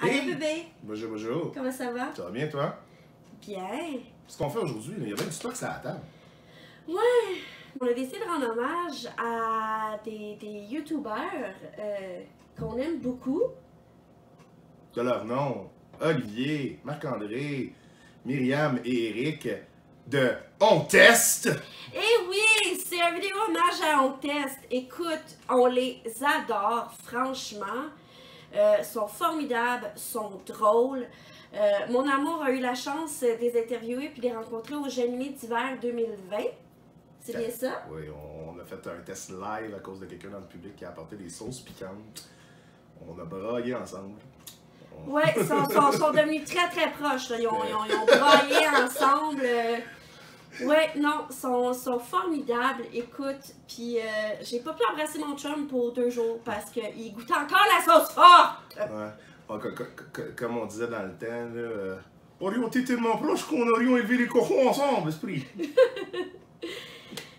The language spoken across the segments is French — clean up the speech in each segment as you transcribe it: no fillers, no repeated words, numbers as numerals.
Allô bébé! Bonjour, bonjour. Comment ça va? Ça va bien, toi? Bien. Ce qu'on fait aujourd'hui, il y a bien du stock sur la table. Ouais, on a décidé de rendre hommage à des youtubeurs qu'on aime beaucoup. De leur nom, Olivier, Marc-André, Myriam et Eric de On Teste. Et oui, c'est un vidéo hommage à On Teste. Écoute, on les adore, franchement. Sont formidables, sont drôles. Mon amour a eu la chance de les interviewer puis de les rencontrer au Gemini d'hiver 2020. C'est bien ça? Oui, on a fait un test live à cause de quelqu'un dans le public qui a apporté des sauces piquantes. On a braillé ensemble. Ouais, ils sont devenus très très proches. Là. Ils ont braillé ensemble. Ouais, non, sont formidables. Écoute, puis j'ai pas pu embrasser mon chum pour 2 jours parce qu'il goûtait encore la sauce forte. Ouais. Comme on disait dans le temps, là, aurions été tellement proches qu'on aurait élevé les cochons ensemble, esprit.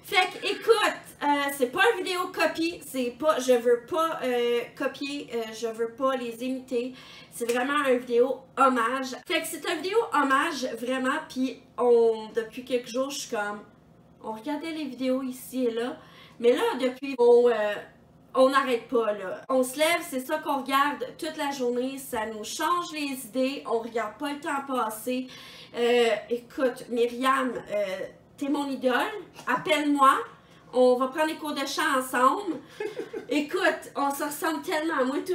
Fait que, écoute, c'est pas une vidéo copie, c'est pas, je veux pas copier, je veux pas les imiter, c'est vraiment une vidéo hommage. Fait que c'est une vidéo hommage, vraiment, puis depuis quelques jours, je suis comme, on regardait les vidéos ici et là, mais là, depuis, on n'arrête pas, là. On se lève, c'est ça qu'on regarde toute la journée, ça nous change les idées, on regarde pas le temps passer. Écoute, Myriam, t'es mon idole, appelle-moi, on va prendre les cours de chant ensemble. Écoute, on se ressemble tellement. Moi, tout,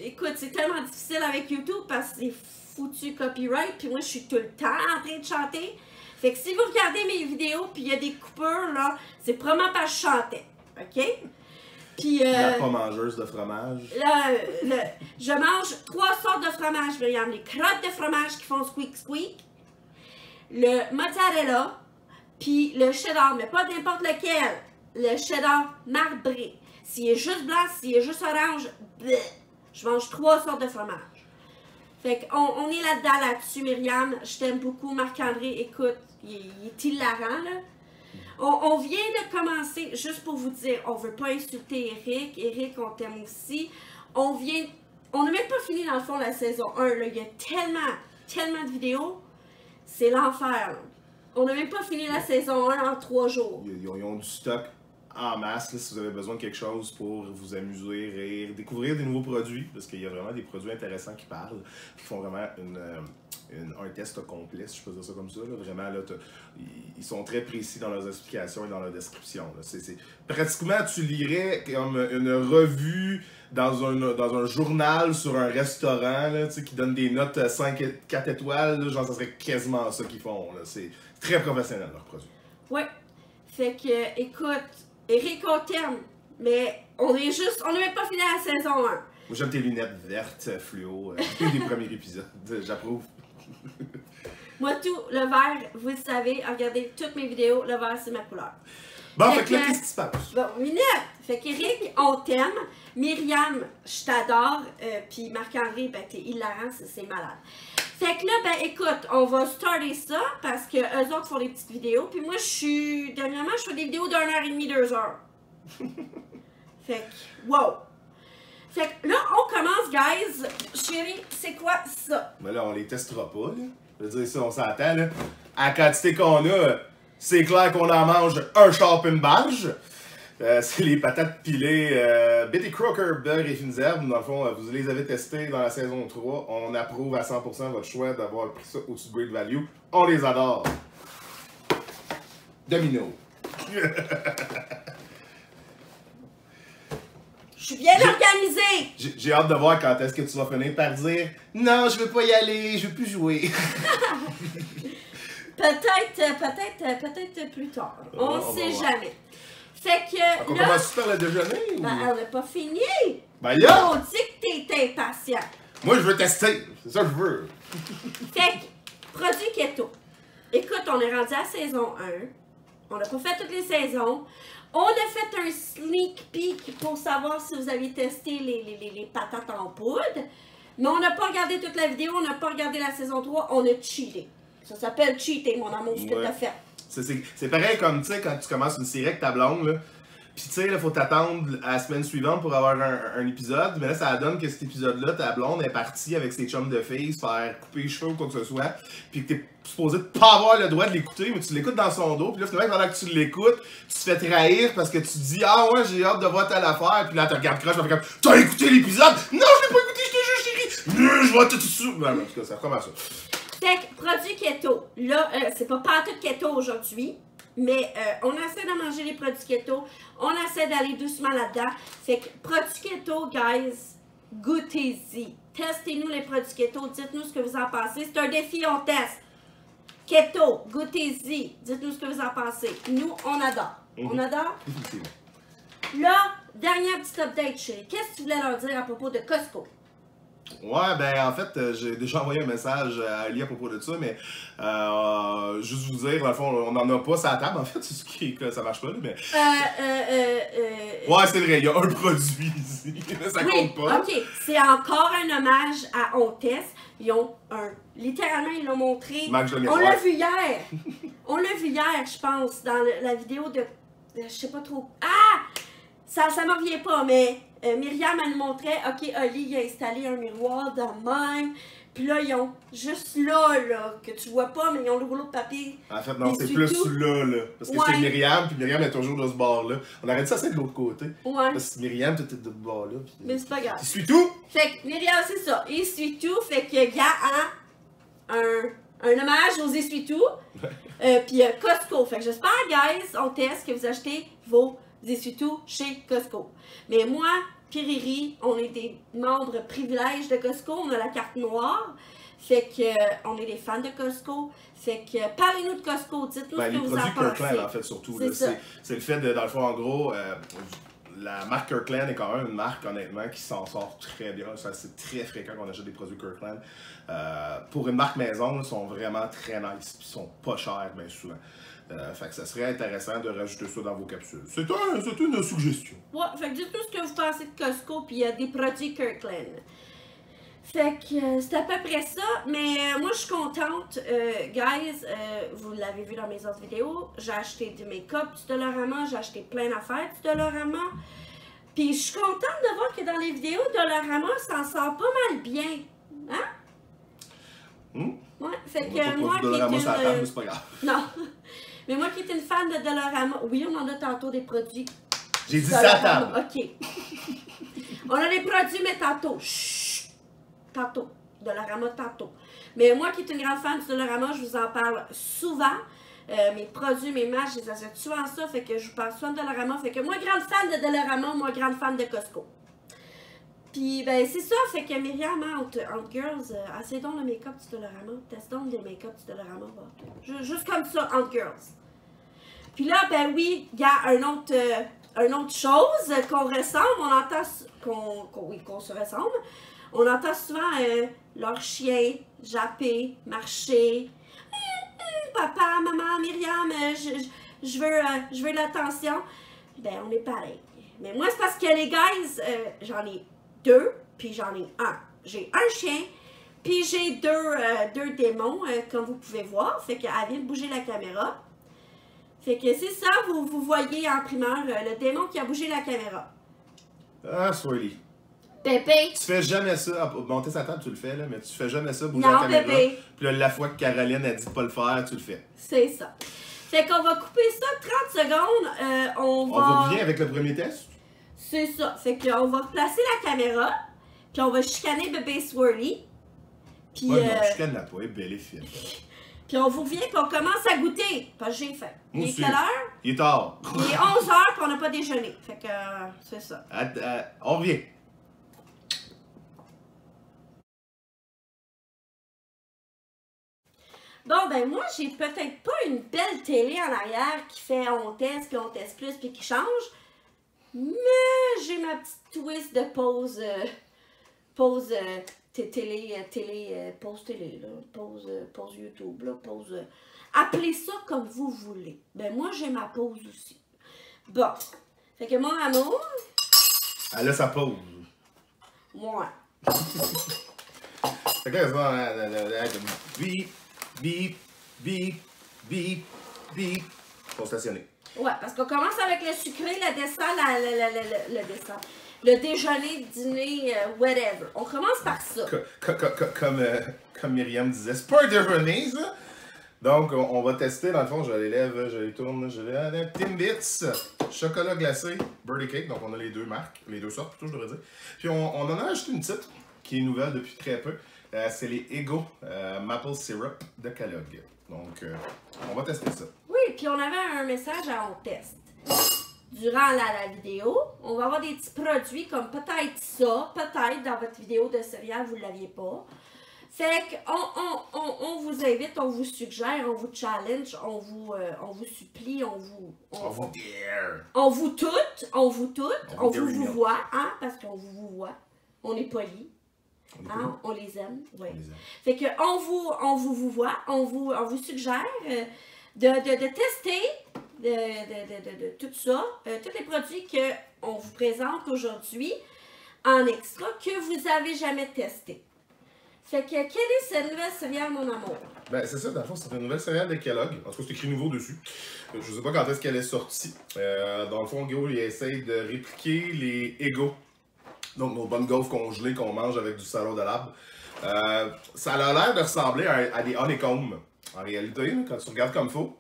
écoute, c'est tellement difficile avec YouTube parce que c'est foutu copyright, puis moi, je suis tout le temps en train de chanter. Fait que si vous regardez mes vidéos, puis il y a des coupures, là, c'est probablement parce que je chantais, OK? Puis, La pas mangeuse de fromage. Je mange 3 sortes de fromage, Myriam. Les crottes de fromage qui font squeak squeak, le mozzarella, puis le cheddar, mais pas n'importe lequel. Le cheddar marbré. S'il est juste blanc, s'il est juste orange, bleh, je mange 3 sortes de fromage. Fait qu'on est là-dessus, Myriam. Je t'aime beaucoup. Marc-André, écoute, il est hilarant, là. On vient de commencer, juste pour vous dire, on veut pas insulter Eric. Eric, on t'aime aussi. On n'a même pas fini, dans le fond, la saison 1. Là. Il y a tellement de vidéos. C'est l'enfer, là. On n'a même pas fini la saison 1 en 3 jours. Ils ont du stock en masse là, si vous avez besoin de quelque chose pour vous amuser, rire, découvrir des nouveaux produits, parce qu'il y a vraiment des produits intéressants qui parlent, qui font vraiment un test complet, si je peux dire ça comme ça. Là. Vraiment, là, ils sont très précis dans leurs explications et dans leur description. Là. Pratiquement, tu lirais comme une revue dans un journal sur un restaurant là, qui donne des notes 4 étoiles. Là, genre, ça serait quasiment ça qu'ils font. C'est très professionnel, leur produit. Ouais. Fait que, écoute, Eric, on t'aime, mais on n'a même pas fini la saison 1. Moi, j'aime tes lunettes vertes, fluo, des premiers épisodes. J'approuve. Moi, tout, le vert, vous le savez, regardez toutes mes vidéos, le vert, c'est ma couleur. Bon, fait que là, qu'est-ce qui se passe? Bon, minute! Fait qu'Éric, on t'aime. Myriam, je t'adore. Puis Marc-André, ben, t'es hilarant, c'est malade. Fait que là, ben, écoute, on va starter ça parce que eux autres font des petites vidéos. Puis moi, dernièrement, je fais des vidéos d'1h30, 2 heures. Fait que, wow! Fait que là, on commence, guys. Chérie, c'est quoi ça? Mais là, on les testera pas, là. Je veux dire, ça, on s'attend, là. À la quantité qu'on a, c'est clair qu'on en mange un char et une barge. C'est les patates pilées Betty Crocker, beurre et fines herbes. Dans le fond, vous les avez testées dans la saison 3. On approuve à 100% votre choix d'avoir pris ça au-dessus de Great Value. On les adore. Domino. Je suis bien organisée! J'ai hâte de voir quand est-ce que tu vas finir par dire « Non, je veux pas y aller, je veux plus jouer. » Peut-être plus tard. On sait jamais. Fait que On là... commence par le déjeuner ou... Ben, on n'a pas fini! Ben là! On dit que t'es impatient. Moi, je veux tester. C'est ça que je veux. Fait que, produit keto. Écoute, on est rendu à saison 1. On n'a pas fait toutes les saisons. On a fait un sneak peek pour savoir si vous aviez testé les patates en poudre. Mais on n'a pas regardé toute la vidéo, on n'a pas regardé la saison 3, on a cheaté. Ça s'appelle cheater, mon amour, ce que t'as fait. C'est pareil comme, tu sais, quand tu commences une série avec ta blonde, là, Puis tu sais, il faut t'attendre à la semaine suivante pour avoir un épisode. Mais là, ça donne que cet épisode-là, ta blonde est partie avec ses chums de filles se faire couper les cheveux ou quoi que ce soit. Puis que t'es supposé de pas avoir le droit de l'écouter, mais tu l'écoutes dans son dos. Puis là, finalement, pendant que tu l'écoutes, tu te fais trahir parce que tu te dis ah ouais, j'ai hâte de voir telle affaire. Puis là, tu regardes croche, tu fais comme t'as écouté l'épisode? Non, je l'ai pas écouté, je te jure, chérie. Je vois tout ça. Ouais, en tout cas, ça recommence ça. Fait que produits keto. Là, c'est pas tout keto aujourd'hui. Mais on essaie de manger les produits keto. On essaie d'aller doucement là-dedans. Fait que produits keto, guys, goûtez-y. Testez-nous les produits keto. Dites-nous ce que vous en pensez. C'est un défi, on teste. Keto, goûtez-y. Dites-nous ce que vous en pensez. Nous, on adore. On adore. Là, dernière petite update, chérie. Qu'est-ce que tu voulais leur dire à propos de Costco? Ouais, ben en fait, j'ai déjà envoyé un message à Ali à propos de ça, mais juste vous dire, dans le fond, on n'en a pas sur la table, en fait, c'est ce qui ça marche pas, là, mais... Ouais, c'est vrai, il y a un produit ici, ça compte pas. Ok, c'est encore un hommage à Ontes. Ils ont littéralement, ils l'ont montré. On l'a vu hier. On l'a vu hier, je pense, dans la vidéo de je sais pas trop. Ah! Ça me revient pas, mais Myriam, elle nous montrait, ok, Oli, il a installé un miroir dans même. Puis là, ils ont juste là, que tu vois pas, mais ils ont le rouleau de papier. En fait, non, c'est plus là. Parce que c'est Myriam, puis Myriam est toujours de ce bord-là. On aurait dit ça, c'est de l'autre côté. Ouais. Parce que Myriam, tout est de ce bord-là. Mais c'est pas grave. Il suit tout! Fait que Myriam, c'est ça. Il suit tout. Fait que, gars, un hommage aux essuie-tout. Puis Costco. Fait que j'espère, guys, on teste que vous achetez vos essuie-tout chez Costco. Mais moi, puis Riri, on est des membres privilèges de Costco. On a la carte noire. Fait que on est des fans de Costco. Fait que parlez-nous de Costco. Dites-nous ce que vous en pensez. Les produits Kirkland, en fait, surtout. C'est le fait de, dans le fond, en gros... la marque Kirkland est quand même une marque, honnêtement, qui s'en sort très bien. C'est très fréquent qu'on achète des produits Kirkland. Pour une marque maison, ils sont vraiment très nice. Ils sont pas chers, bien souvent. Fait que ça serait intéressant de rajouter ça dans vos capsules. C'est une suggestion. Ouais, fait que dites-nous ce que vous pensez de Costco puis des produits Kirkland. Fait que c'est à peu près ça, mais moi je suis contente, guys, vous l'avez vu dans mes autres vidéos, j'ai acheté du make-up du Dollarama, j'ai acheté plein d'affaires du Dollarama, puis je suis contente de voir que dans les vidéos, Dollarama s'en sort pas mal bien, hein? Ouais, fait que moi qui est c'est pas grave. Non, mais moi qui est une fan de Dollarama, oui on en a tantôt des produits. J'ai dit ça à table. Ok. On a des produits, mais tantôt, tantôt. Dollarama tantôt. Mais moi qui est une grande fan de Dollarama, je vous en parle souvent. Mes produits, mes matchs, je les achète souvent ça. Fait que je vous parle souvent de Dollarama. Fait que moi, grande fan de Dollarama, moi, grande fan de Costco. Puis, ben, c'est ça. Fait que Myriam, entre girls, assez donc le make-up du Dollarama. Teste donc le make-up du Dollarama. Juste comme ça, entre girls. Puis là, ben oui, il y a une autre chose qu'on ressemble. On entend qu'on se ressemble. On entend souvent leur chien japper, marcher. Papa, maman, Myriam, je veux l'attention. Ben, on est pareil. Mais moi, c'est parce que les guys, j'en ai 2, puis j'en ai 1. J'ai un chien, puis j'ai deux démons, comme vous pouvez voir. Fait qu'elle vient de bouger la caméra. Fait que c'est ça, vous voyez en primeur le démon qui a bougé la caméra. Ah, Swirly. Pépé. Tu fais jamais ça. Monter sa table, tu le fais, là, mais tu fais jamais ça, bouger la caméra. Pépé. Puis là, la fois que Caroline a dit de pas le faire, tu le fais. C'est ça. Fait qu'on va couper ça 30 secondes. On vous revient avec le premier test? C'est ça. Fait qu'on va replacer la caméra, puis on va chicaner bébé Swirly. Puis ouais, non, chicane la pas, belle et fine. Puis on vous revient, puis on commence à goûter. Parce que j'ai faim. Il est quelle heure? Il est tard. Il est 11h, puis on n'a pas déjeuné. Fait que c'est ça. On revient. Bon, ben moi, j'ai peut-être pas une belle télé en arrière qui fait on teste, puis on teste plus, puis qui change. Mais j'ai ma petite twist de pause télé, là, pause YouTube, là, pause... appelez ça comme vous voulez. Ben moi, j'ai ma pause aussi. Bon. Fait que mon amour... Elle a sa pause. Ouais. Fait que là, bip, bip, bip, bip, bip. Faut stationner. Ouais, parce qu'on commence avec le sucré, le dessert, le dessert. Le déjeuner, dîner, whatever. On commence par ça. Comme Myriam disait, c'est pas un déjeuner, ça! Donc, on va tester, dans le fond, je les lève, je les tourne, je les lève. Timbits, chocolat glacé, birthday cake, donc on a les deux marques, les deux sortes plutôt, je devrais dire. Puis on en a ajouté une petite, qui est nouvelle depuis très peu. C'est les Eggo Maple Syrup de Kellogg. Donc, on va tester ça. Oui, puis on avait un message à on teste. Durant la vidéo, on va avoir des petits produits comme peut-être ça, peut-être dans votre vidéo de céréales, vous ne l'aviez pas. Fait qu'on vous invite, on vous suggère, on vous challenge, on vous supplie, on vous dare. On vous toute, on vous voit, hein, parce qu'on vous voit. On est polis. Hein, on les aime, oui. Fait que on vous voit, on vous suggère de tester de tout ça, tous les produits qu'on vous présente aujourd'hui en extra que vous avez jamais testé. Fait que, quelle est cette nouvelle céréale, mon amour? Ben, c'est ça, dans le fond, c'est une nouvelle céréale de Kellogg. En tout cas, c'est écrit nouveau dessus. Je sais pas quand est-ce qu'elle est sortie. Dans le fond, Guillaume, il essaye de répliquer les Eggo. Donc, nos bonnes gaufres congelées qu'on mange avec du salon de l'arbre. Ça a l'air de ressembler à des honeycombs. En réalité, là, quand tu regardes comme il faut,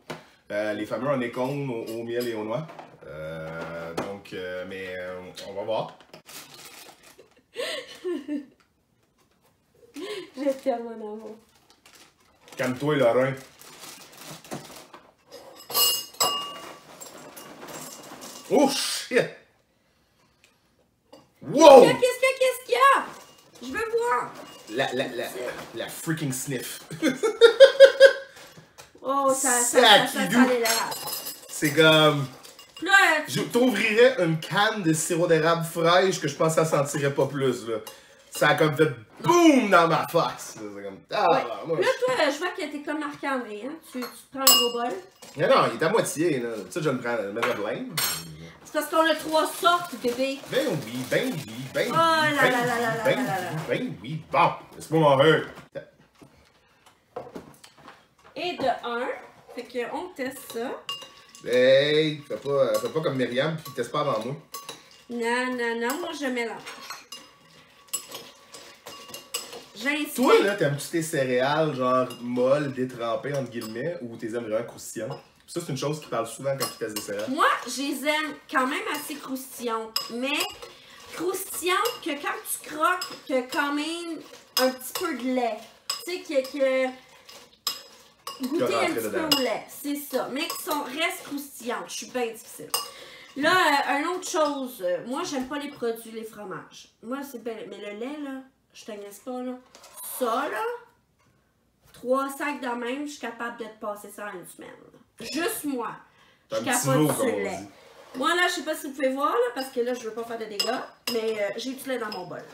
les fameux honeycombs au miel et aux noix. Mais on va voir. Je t'aime, mon amour. Calme-toi, Lorrain. Oh, shit! Wow! Qu'est-ce qu'il y a? Je veux voir. La freaking sniff. Oh, ça Sacridou. l'érable. C'est comme... Là, Je t'ouvrirais une canne de sirop d'érable fraîche que je pense que ça sentirait pas plus, là. Ça a comme fait boum dans ma face. C'est comme... ouais. Là, toi, je vois que t'es comme Marc-André, hein? Tu te prends un gros bol. Non, il est à moitié, là. Ça, je vais me mettre de blinde. C'est parce qu'on a 3 sortes, bébé. Ben oui, ben oui, ben oui. Oh là là là là ben là là là. Ben oui, bon, laisse-moi m'en rire. Et de 1, fait qu'on teste ça. Hey, fais pas comme Myriam puis teste pas avant moi. Non, moi je mélange. J'insiste. Toi, là, t'aimes-tu tes céréales, genre molles, détrempées, entre guillemets, ou t'es aimes vraiment croustillantes? Ça, c'est une chose qui parle souvent quand tu testes des céréales. Moi, je les aime quand même assez croustillantes, mais croustillantes que quand tu croques, que quand même un petit peu de lait. Tu sais, que goûter un petit peu au lait, c'est ça. Mais qui restent croustillantes, je suis bien difficile. Là, une autre chose, moi, j'aime pas les produits, les fromages. Moi, c'est bien, mais le lait, là, je te niaise pas, là. Ça, là, 3 sacs de même, je suis capable de te passer ça en une semaine. Là. Juste moi. Je suis capable de le lait. Moi, là, je sais pas si vous pouvez voir, là, parce que là, je veux pas faire de dégâts, mais j'ai du lait dans mon bol. Là.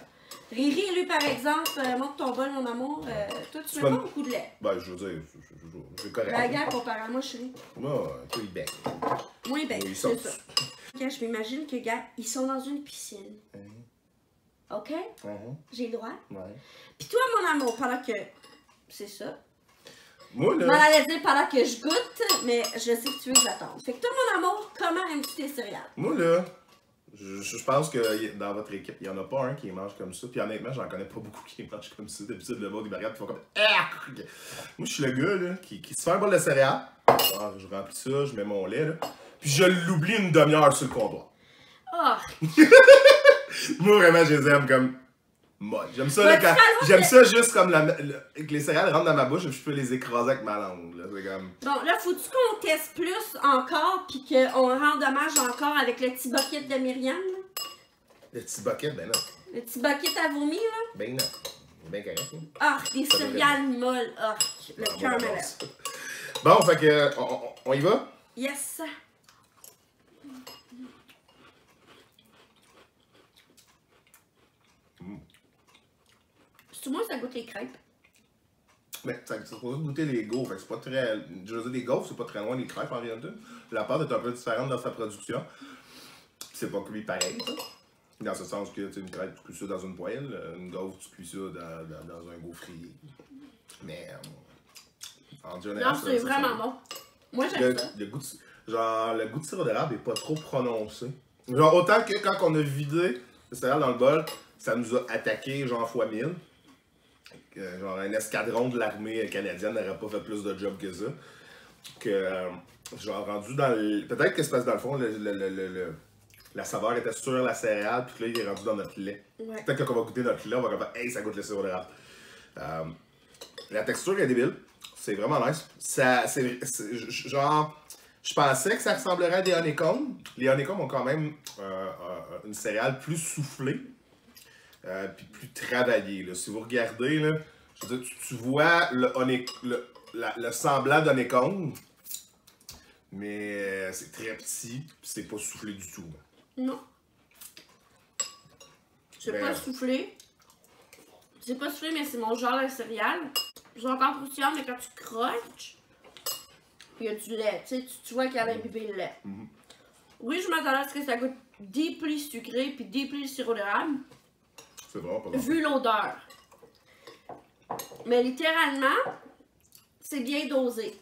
Riri, lui, par exemple, montre ton bol, mon amour. Toi, tu mets pas beaucoup de lait. Ben, je veux dire, c'est correct. La guerre comparé à moi, chérie. Moi, toi, il bec. Moi, il bec, c'est ça. Okay, je m'imagine que, gars, ils sont dans une piscine. OK? J'ai le droit? Ouais. Puis toi, mon amour, pendant que... C'est ça. Moi, là... Je m'en allais dire pendant que je goûte, mais je sais que tu veux que j'attende. Fait que toi, mon amour, comment aimes-tu tes céréales? Moi, là, je pense que dans votre équipe, il n'y en a pas un qui les mange comme ça. Puis honnêtement, j'en connais pas beaucoup qui les mangent comme ça. D'habitude, le mot des barrières, ils font comme... Moi, je suis le gars, là, qui se fait un bol de céréales. Alors, je remplis ça, je mets mon lait, là. Puis je l'oublie une demi-heure sur le comptoir. Oh! Moi, vraiment, je les aime comme... Moi, j'aime ça, là, j'aime ça juste comme que les céréales rentrent dans ma bouche et je peux les écraser avec ma langue. Là. C'est comme... Bon, là, faut-tu qu'on teste plus encore puis qu'on rende hommage encore avec le petit bucket de Myriam? Là? Le petit bucket, ben non. Le petit bucket à vomi, là? Ben non. C'est bien correct. Hein? Ah, des céréales molles. Ah, le cœur me lève. Bon, fait que, on y va? Yes! Moi, ça goûte les crêpes. Mais ça supposé goûter les gaufres. C'est pas très. Je veux dire, les gaufres, c'est pas très loin des crêpes en réalité. La pâte est un peu différente dans sa production. C'est pas cuit pareil, ça. Dans ce sens que une crêpe, tu cuis ça dans une poêle. Une gaufre, tu cuis ça dans un gaufrier. Mais en général. Non, c'est vraiment bon. Moi, j'aime ça. genre, le goût de sirop d'érable est pas trop prononcé. Genre, autant que quand on a vidé le céréales dans le bol, ça nous a attaqué genre fois 1000. Genre, un escadron de l'armée canadienne n'aurait pas fait plus de job que ça. Que, genre, rendu dans le... Peut-être que c'est parce que dans le fond, la saveur était sur la céréale, puis là, il est rendu dans notre lait. Ouais. Peut-être que quand on va goûter notre lait, on va faire hey, ça goûte le sirop d'érable. La texture est débile. C'est vraiment nice. Genre, je pensais que ça ressemblerait à des honeycombs. Les honeycombs ont quand même une céréale plus soufflée, puis plus travaillée. Là. Si vous regardez, là, je veux dire, tu vois le semblant d'honeycomb, mais c'est très petit, puis c'est pas soufflé du tout. Là. Non. C'est pas soufflé. C'est pas soufflé, mais c'est mon genre de céréales. Ils sont encore croustillants, mais quand tu croches, il y a du lait. Tu vois qu'il y a imbibé le lait. Mm-hmm. Oui, je m'attendais à ce que ça goûte deeply sucré puis deeply sirop d'érable. C'est vraiment pas bon. Vu l'odeur. Mais littéralement, c'est bien dosé.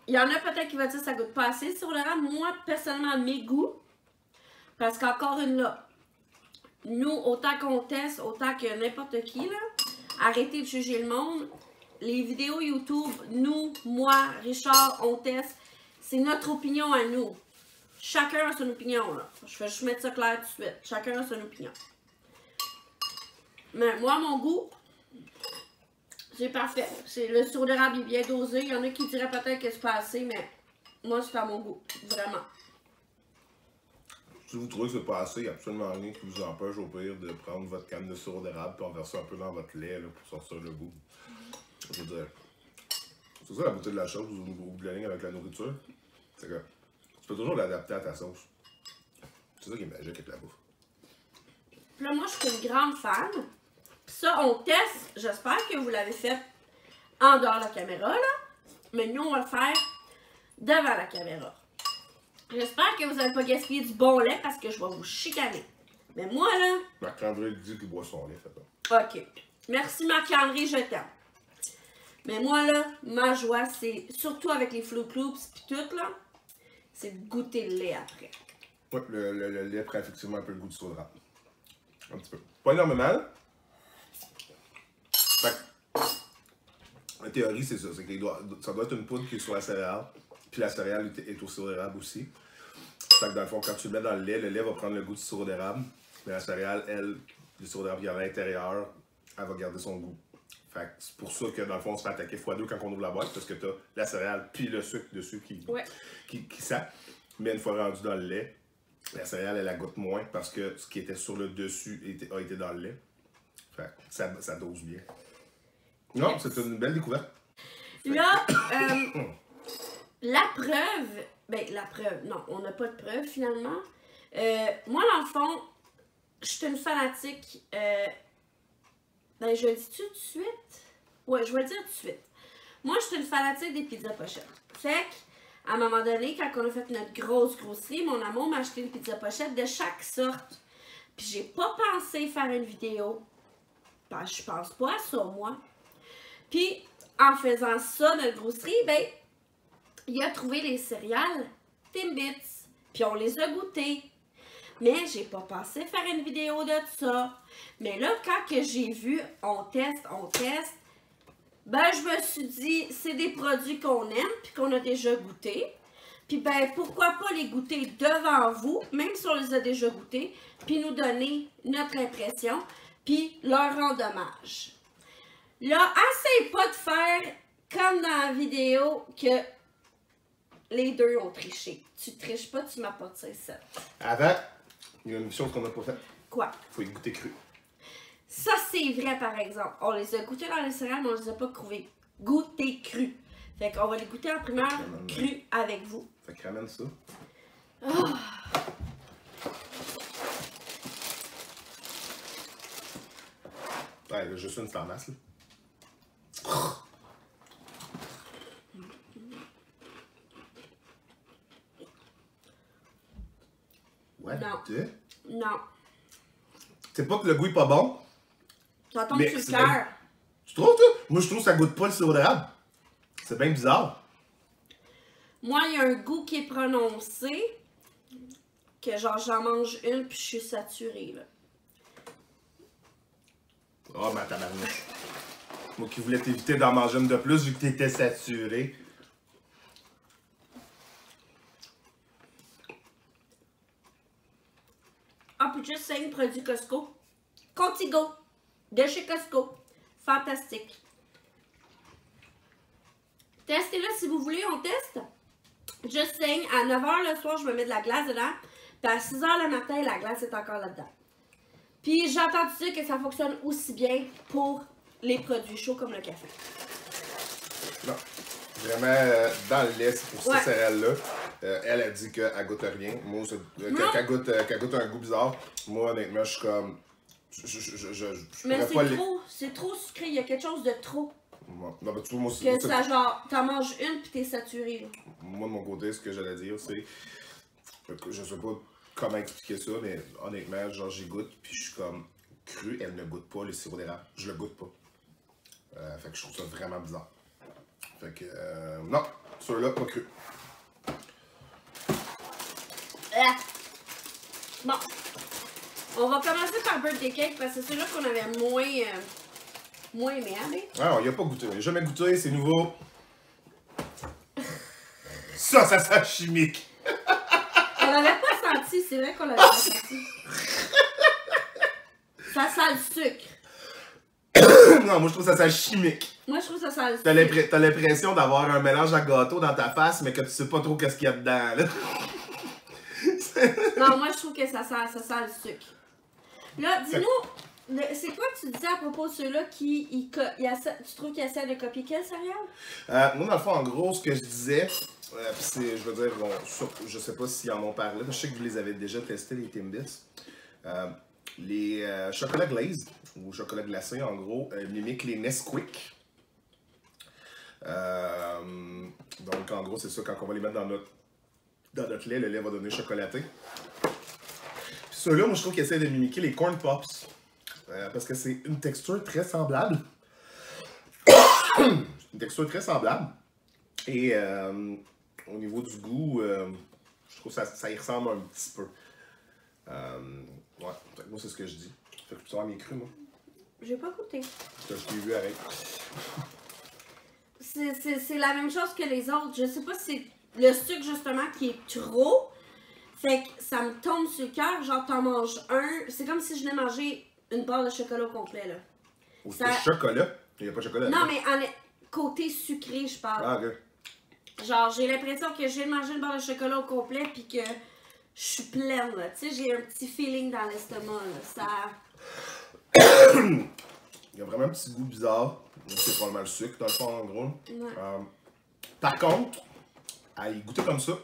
Il y en a peut-être qui vont dire que ça goûte pas assez sirop d'érable. Moi, personnellement, à mes goûts, parce qu'encore une là, nous, autant qu'on teste, autant que n'importe qui, là, arrêtez de juger le monde. Les vidéos YouTube, nous, moi, Richard, on teste. C'est notre opinion à nous. Chacun a son opinion, là. Je vais juste mettre ça clair tout de suite. Chacun a son opinion. Mais moi, mon goût, c'est parfait. Le sirop d'érable est bien dosé. Il y en a qui diraient peut-être que c'est pas assez, mais moi, c'est à mon goût. Vraiment. Si vous trouvez que c'est pas assez, il n'y a absolument rien qui vous empêche au pire de prendre votre canne de sirop d'érable et en verser un peu dans votre lait là, pour sortir le goût. Je veux dire, c'est ça la beauté de la chose au bout de la ligne avec la nourriture. C'est que tu peux toujours l'adapter à ta sauce. C'est ça qui est magique avec la bouffe. Puis là, moi, je suis une grande fan. Puis ça, on teste. J'espère que vous l'avez fait en dehors de la caméra, là. Mais nous, on va le faire devant la caméra. J'espère que vous n'allez pas gaspiller du bon lait parce que je vais vous chicaner. Mais moi, là... Marc-André dit qu'il boit son lait, fait ça. OK. Merci, Marc-André, je t'aime. Mais moi, là, ma joie, c'est... Surtout avec les Froot Loops pis tout, là, c'est de goûter le lait après. Ouais, le lait prend effectivement un peu le goût du sirop d'érable. Un petit peu. Pas énormément. Fait que, la théorie, c'est ça. C'est que ça doit être une poudre qui est sur la céréale. Puis la céréale est au sirop d'érable aussi. Fait que dans le fond, quand tu le mets dans le lait va prendre le goût du sirop d'érable. Mais la céréale, elle, le sirop d'érable qui est à l'intérieur, elle va garder son goût. Fait que c'est pour ça que dans le fond, on se fait attaquer x2 quand on ouvre la boîte. Parce que t'as la céréale puis le sucre dessus qui sent. Mais une fois rendu dans le lait, la céréale, elle la goûte moins parce que ce qui était sur le dessus a été dans le lait. Fait que ça dose bien. Non, c'est une belle découverte. Là, la preuve, non, on n'a pas de preuve finalement. Moi, dans le fond, je suis une fanatique. Je le dis-tu tout de suite? Ouais, je vais le dire tout de suite. Moi, je suis une fanatique des pizzas pochettes. Fait qu'à un moment donné, quand on a fait notre grosse grosserie, mon amour m'a acheté une pizza pochette de chaque sorte. Puis j'ai pas pensé faire une vidéo. Ben, je pense pas à ça, moi. Puis, en faisant ça, notre grosserie, ben, il a trouvé les céréales Timbits. Puis on les a goûtés. Mais j'ai pas pensé faire une vidéo de ça. Mais là, quand que j'ai vu, on teste, ben je me suis dit, c'est des produits qu'on aime puis qu'on a déjà goûtés. Puis ben, pourquoi pas les goûter devant vous, même si on les a déjà goûtés, puis nous donner notre impression, puis leur rendre hommage. Là, essaye pas de faire comme dans la vidéo que les deux ont triché. Tu triches pas, tu m'apportes ça. Avant, il y a une chose qu'on n'a pas faite. Quoi? Faut y goûter cru. Ça, c'est vrai, par exemple. On les a goûtés dans les céréales, mais on les a pas goûtés crus. Fait qu'on va les goûter en primeur crus avec vous. Fait que ramène ça. Oh. Ouais, là, juste une c'est en masse, là. What the? Non. C'est pas que le goût est pas bon. Ça tombe sur le cœur. Tu trouves, toi? Moi, je trouve que ça goûte pas le sirop d'érable. C'est bien bizarre. Moi, il y a un goût qui est prononcé. Que genre, j'en mange une puis je suis saturée, là. Oh, ma tabarnouche. Moi qui voulais t'éviter d'en manger une de plus vu que t'étais saturé. Ah, puis juste saying, produit Costco. Contigo. De chez Costco. Fantastique. Testez-le si vous voulez, on teste. Just saying, à 9h le soir, je me mets de la glace dedans. Puis à 6h le matin, la glace est encore là-dedans. Puis j'ai entendu dire que ça fonctionne aussi bien pour les produits chauds comme le café. Non. Vraiment, dans le lait, c'est pour cette céréale-là. Elle a dit qu'elle goûte rien. Moi, qu'elle goûte un goût bizarre. Moi, honnêtement, je suis comme. Mais c'est trop sucré. Il y a quelque chose de trop. Non, mais tu vois, moi, que ça, genre, t'en manges une puis t'es saturé. Là. Moi, de mon côté, ce que j'allais dire, c'est. Je sais pas comment expliquer ça, mais honnêtement, genre, j'y goûte, puis je suis comme. Cru, elle ne goûte pas le sirop d'érable. Je le goûte pas. Fait que je trouve ça vraiment bizarre. Fait que. Non, ceux-là, pas cru. Bon. On va commencer par birthday cake parce que c'est celui-là qu'on avait moins aimé. Ah, on y a pas goûté. On y a jamais goûté, c'est nouveau. Ça sent chimique. On l'avait pas senti, c'est vrai qu'on l'avait pas senti. Ça sent le sucre. Non, moi je trouve ça sent chimique. Moi je trouve ça sent le sucre. T'as l'impression d'avoir un mélange à gâteau dans ta face, mais que tu sais pas trop qu'est-ce qu'il y a dedans, là. Non, moi je trouve que ça sent le sucre. Là, dis-nous, c'est quoi que tu disais à propos de ceux-là tu trouves qu'ils essaient de copier quelle céréale? Moi, dans le fond, en gros, ce que je disais, c'est, je veux dire, bon, je sais pas s'ils en ont parlé, je sais que vous les avez déjà testés, les Timbits. Les chocolats glazed, ou chocolat glacé, en gros, mimiquent les Nesquik. Donc, en gros, c'est ça, quand on va les mettre dans notre lait, le lait va donner chocolaté. Puis ceux-là, moi, je trouve qu'ils essaient de mimiquer les Corn Pops. Parce que c'est une texture très semblable. Une texture très semblable. Et au niveau du goût, je trouve que ça y ressemble un petit peu. Ouais, moi, c'est ce que je dis. Fait que tu vas mes crus, moi. J'ai pas goûté. Je t'ai vu avec. C'est la même chose que les autres. Je sais pas si c'est le sucre, justement, qui est trop. Fait que ça me tombe sur le cœur. Genre, t'en manges un. C'est comme si je venais manger une barre de chocolat au complet, là. Ou ça... chocolat? Il n'y a pas de chocolat. Non, mais côté sucré, je parle. Ah, ok. Genre, j'ai l'impression que je viens de manger une barre de chocolat au complet puis que je suis pleine, là. Tu sais, j'ai un petit feeling dans l'estomac, là. Ça... Il y a vraiment un petit goût bizarre. C'est probablement le sucre, dans le fond, en gros. Ouais. Par contre, à y goûter comme ça,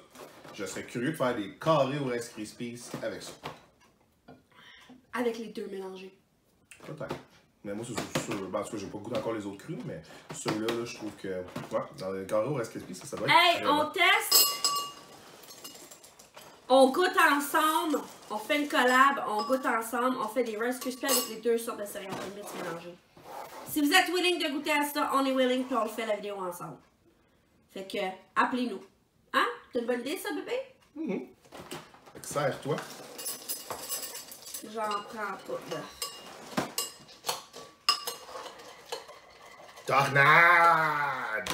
je serais curieux de faire des carrés au Rice Krispies avec ça. Avec les deux mélangés. Peut-être. Mais moi, c'est sûr. Ben, en tout cas, j'ai pas goûté encore les autres crus, mais ceux-là, là, je trouve que. Ouais, dans les carrés au Rice Krispies, ça va être. Hey, on teste! On goûte ensemble, on fait une collab, on goûte ensemble, on fait des Rice Krispies avec les deux sortes de céréales mélangées. Si vous êtes willing de goûter à ça, on est willing, puis on le fait la vidéo ensemble. Fait que, appelez-nous. Hein? T'as une bonne idée, ça, bébé? Fait que serre-toi. J'en prends pas, là. Tornade!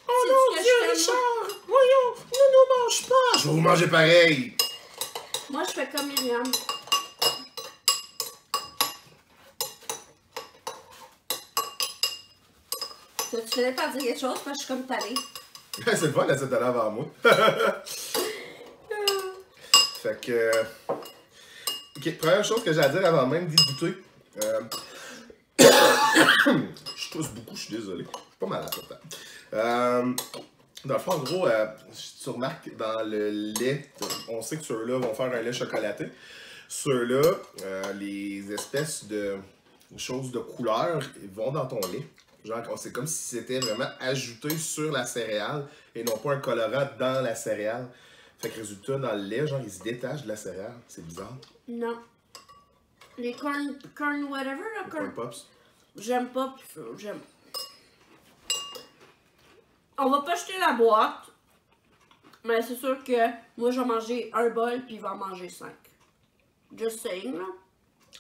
Oh non, Dieu, Richard! Voyons, ne nous mange pas! Je vais vous manger pareil! Moi, je fais comme Myriam. Tu faisais pas dire quelque chose parce que je suis comme talée. C'est le fun, elle s'est allée avant moi. Fait que... Ok, première chose que j'ai à dire avant même d'y goûter. Je tousse beaucoup, je suis désolé. Je suis pas malade pourtant. Dans le fond, en gros, tu remarques dans le lait, on sait que ceux-là vont faire un lait chocolaté. Ceux-là, les espèces de choses de couleur vont dans ton lait. Genre, c'est comme si c'était vraiment ajouté sur la céréale et non pas un colorant dans la céréale. Fait que résultat, dans le lait, genre, il se détache de la céréale. C'est bizarre. Non. Les corn whatever, là, Corn Pops. J'aime pas, puis j'aime. On va pas jeter la boîte. Mais c'est sûr que moi, je vais manger un bol, puis il va en manger 5. Just saying, là.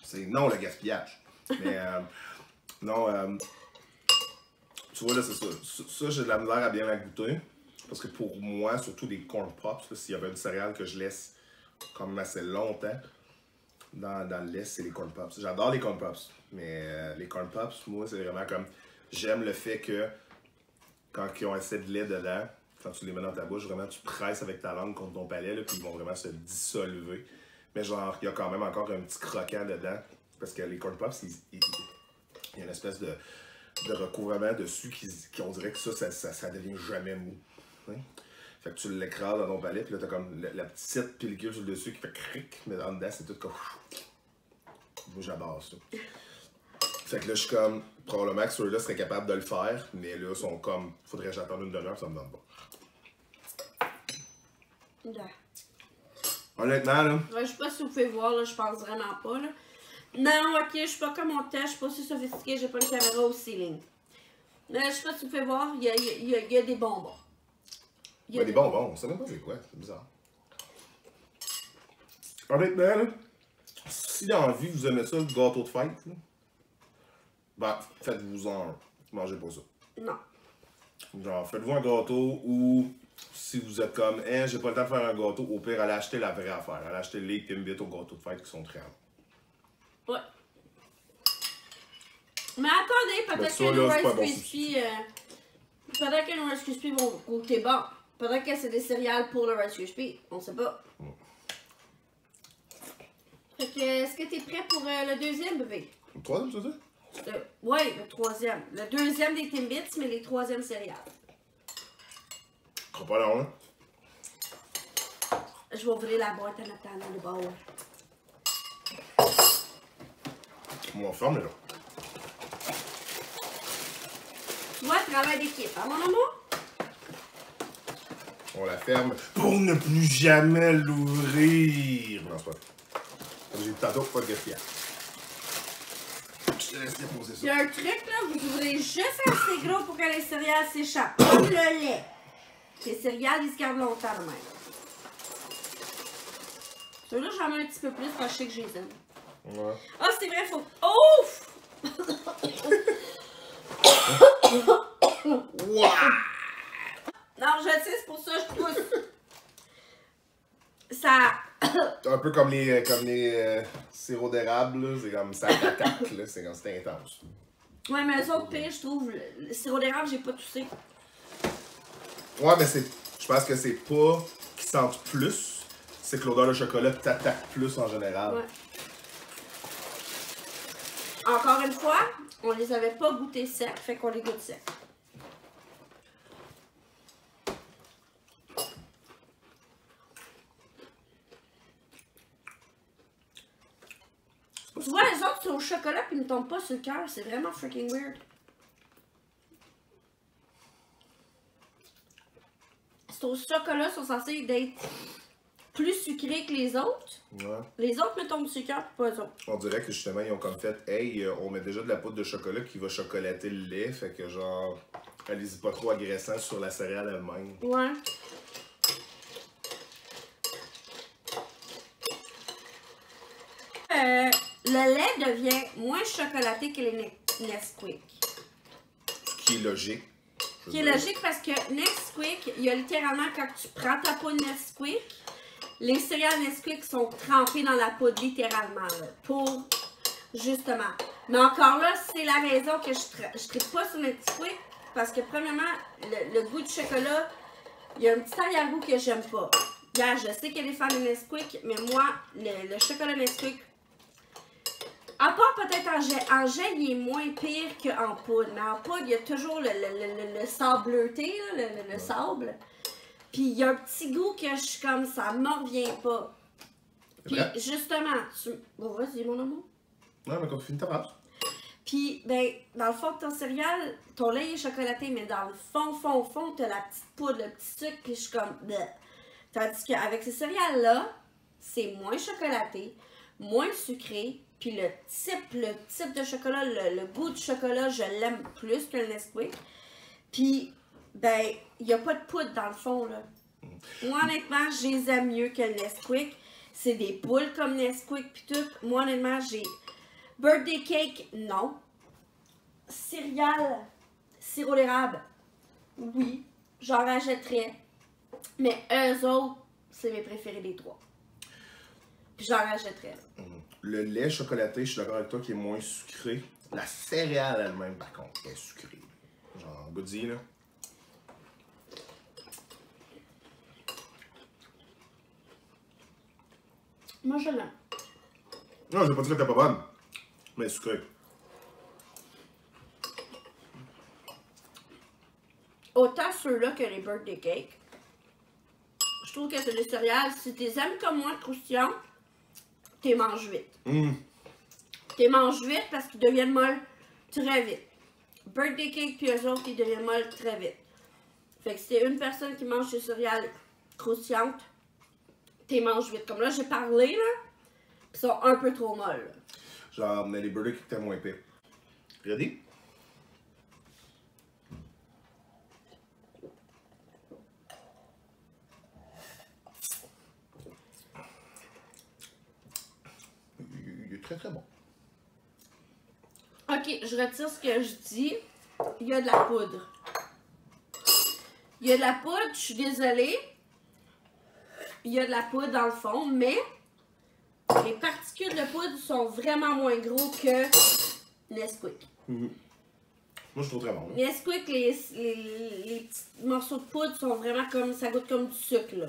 C'est non, le gaspillage. Mais non, tu vois, là, c'est ça. Ça, j'ai de la misère à bien la goûter. Parce que pour moi, surtout des corn pops, s'il y avait une céréale que je laisse quand même assez longtemps dans le lait, c'est les corn pops. J'adore les corn pops. Mais les corn pops, moi, c'est vraiment comme... J'aime le fait que quand ils ont assez de lait dedans, quand tu les mets dans ta bouche, vraiment, tu presses avec ta langue contre ton palais, là, puis ils vont vraiment se dissolver. Mais genre, il y a quand même encore un petit croquant dedans. Parce que les corn pops, il y a une espèce de recouvrement dessus qui on dirait que ça devient jamais mou. Hein? Fait que tu l'écrases dans ton palais, puis là, t'as comme la petite pellicule sur le dessus qui fait cric, mais en dedans, c'est tout comme... Moi, j'adore ça. Fait que là, je suis comme... Probablement que ceux-là seraient capables de le faire, mais là, ils sont comme... Faudrait que j'attende une demi-heure, ça me donne pas. Ouais. Honnêtement, là... Ouais, je sais pas si vous pouvez voir, là, je pense vraiment pas, là. Non, ok, je suis pas comme mon test, je suis pas si sophistiquée, j'ai pas une caméra au ceiling. Mais je sais pas si vous pouvez voir, il y a des bonbons. Il y a des bonbons, on sait même pas c'est quoi, c'est bizarre. Honnêtement, là, si dans la vie vous aimez ça, le gâteau de fête, là, ben, faites-vous-en un. Mangez pas ça. Non. Genre, faites-vous un gâteau ou si vous êtes comme, j'ai pas le temps de faire un gâteau, au pire, allez acheter la vraie affaire. Allez acheter les Timbits au gâteau de fête qui sont très bons. Ouais. Mais attendez, peut-être que les Rice Krispies. Peut-être que les Rice Krispies vont goûter bon. Peut-être que c'est des céréales pour le Rice Krispies. On sait pas. Fait que, est-ce que t'es prêt pour le deuxième, bébé? Le troisième, tu veux dire? Oui, le troisième. Le deuxième des Timbits, mais les troisièmes céréales. Trop pas long, hein? Je vais ouvrir la boîte en attendant le bord. On ferme, là. Tu vois, travail d'équipe, hein, mon amour? On la ferme pour ne plus jamais l'ouvrir. Non, c'est pas. Comme j'ai dit tantôt, pas de gaspillage. Je te laisse déposer ça. Il y a un truc, là, vous ouvrez juste assez gros pour que les céréales s'échappent. Comme le lait. Les céréales, ils se gardent longtemps, de même. Ceux-là, j'en mets un petit peu plus parce que je sais que je les aime. Ouais. Ah, c'est vrai, faut... Ouf! Wow! Non, je sais, c'est pour ça que je pousse. Ça... Un peu comme les sirops d'érable, là. C'est comme ça attaque, là. C'est intense. Ouais, mais eux autres, pire, je trouve. Le sirop d'érable, j'ai pas toussé. Ouais, mais je pense que c'est pas qu'ils sentent plus, c'est que l'odeur de chocolat t'attaque plus en général. Ouais. Encore une fois, on les avait pas goûtés secs, fait qu'on les goûte secs. Tu vois, les autres, c'est au chocolat puis ils ne tombent pas sur le cœur. C'est vraiment freaking weird. C'est au chocolat, sont censés être plus sucrés que les autres. Ouais. Les autres me tombent sur le cœur, pas eux autres. On dirait que justement, ils ont comme fait, hey, on met déjà de la poudre de chocolat qui va chocolater le lait, fait que genre, allez-y pas trop agressant sur la céréale elle-même. Ouais. Le lait devient moins chocolaté que les Nesquik. Ce qui est logique. Ce qui est logique parce que Nesquik, il y a littéralement, quand tu prends ta poudre Nesquik, les céréales Nesquik sont trempées dans la poudre, littéralement, là, pour, justement. Mais encore là, c'est la raison que je tripe pas sur Nesquik, parce que premièrement, le goût du chocolat, il y a un petit arrière-goût que j'aime pas. Là, je sais qu'il y a des fans de Nesquik, mais moi, le chocolat Nesquik, à part peut-être en gel, il est moins pire qu'en poudre. Mais en poudre, il y a toujours le sable bleuté, là, le sable. Puis il y a un petit goût que je suis comme, ça m'en revient pas. Puis justement, bon, vas-y, mon amour. Non, mais quand tu finis ta phrase. Puis, ben, dans le fond de ton céréal, ton lait est chocolaté, mais dans le fond, t'as la petite poudre, le petit sucre, puis je suis comme, bleh. Tandis qu'avec ces céréales-là, c'est moins chocolaté. moins sucré. Puis le type de chocolat, le goût du chocolat, je l'aime plus que le Nesquik. Puis, ben, il n'y a pas de poudre dans le fond, là. Moi, honnêtement, je les aime mieux que le Nesquik. C'est des poules comme Nesquik puis tout. Moi, honnêtement, j'ai birthday cake, non. Céréales, sirop d'érable, oui. J'en rachèterais. Mais eux autres, c'est mes préférés des trois. Puis j'en rachèterais. Le lait chocolaté, je suis d'accord avec toi, qui est moins sucré. La céréale elle-même, par contre, est sucrée. Genre, goodie, là. Moi, je l'aime. Non, je vais pas dire que t'es pas bonne, mais sucrée. Autant ceux-là que les birthday cakes. Je trouve que c'est des céréales. Si tu les aimes comme moi, croustillants, tu les manges vite. Tu les manges vite parce qu'ils deviennent molles très vite. Birthday cake puis eux autres, ils deviennent molles très vite. Fait que si t'es une personne qui mange des céréales croustillantes, tu les manges vite. Comme là, j'ai parlé, là, pis ils sont un peu trop molles. Genre, mais les burgers qui étaient moins pires. Ready? Il est très très bon. Ok, je retire ce que je dis. Il y a de la poudre. Il y a de la poudre, je suis désolée. Il y a de la poudre dans le fond, mais les particules de poudre sont vraiment moins gros que Nesquik. Moi, je trouve très bon. Là. Nesquik, les petits morceaux de poudre sont vraiment comme, ça goûte comme du sucre, là.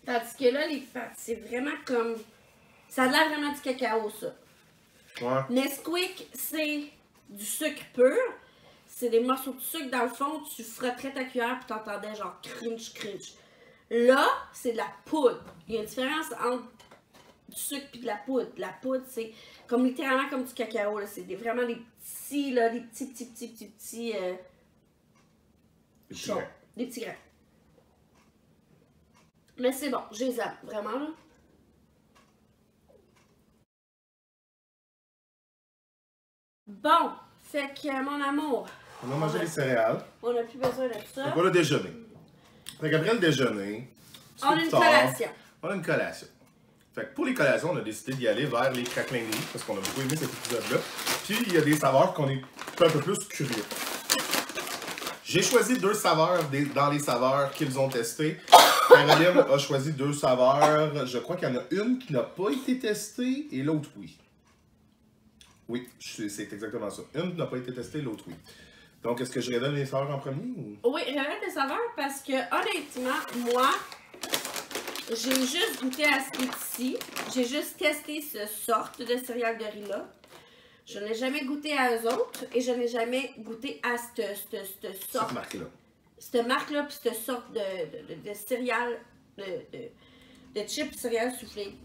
Tandis que là, c'est vraiment comme, ça a l'air vraiment du cacao, ça. Ouais. Nesquik, c'est du sucre pur. C'est des morceaux de sucre dans le fond. Tu frotterais ta cuillère et t'entendais genre crunch, crunch. Là, c'est de la poudre. Il y a une différence entre du sucre et de la poudre. La poudre, c'est comme littéralement comme du cacao. C'est vraiment des petits, là, des petits chauds. Des petits grains. Mais c'est bon, je les aime, vraiment là. Bon, fait que mon amour. On a mangé les céréales. On n'a plus besoin de ça. Donc on a déjeuné. Fait qu'après le déjeuner, on a une collation. On a une collation. Fait que pour les collations, on a décidé d'y aller vers les craquelins parce qu'on a beaucoup aimé cet épisode-là. Puis il y a des saveurs qu'on est un peu plus curieux. J'ai choisi 2 saveurs dans les saveurs qu'ils ont testées. Caroline a choisi 2 saveurs. Je crois qu'il y en a une qui n'a pas été testée et l'autre oui. Oui, c'est exactement ça. Une n'a pas été testée, l'autre oui. Donc, est-ce que je redonne les saveurs en premier ou? Oui, je redonne les saveurs parce que honnêtement, moi, j'ai juste goûté à ce qui est ici. J'ai juste testé ce sorte de céréales de riz-là. Je n'ai jamais goûté à eux autres et je n'ai jamais goûté à cette sorte. Cette marque-là. Cette marque-là, puis cette sorte de céréales, de chips céréales soufflées.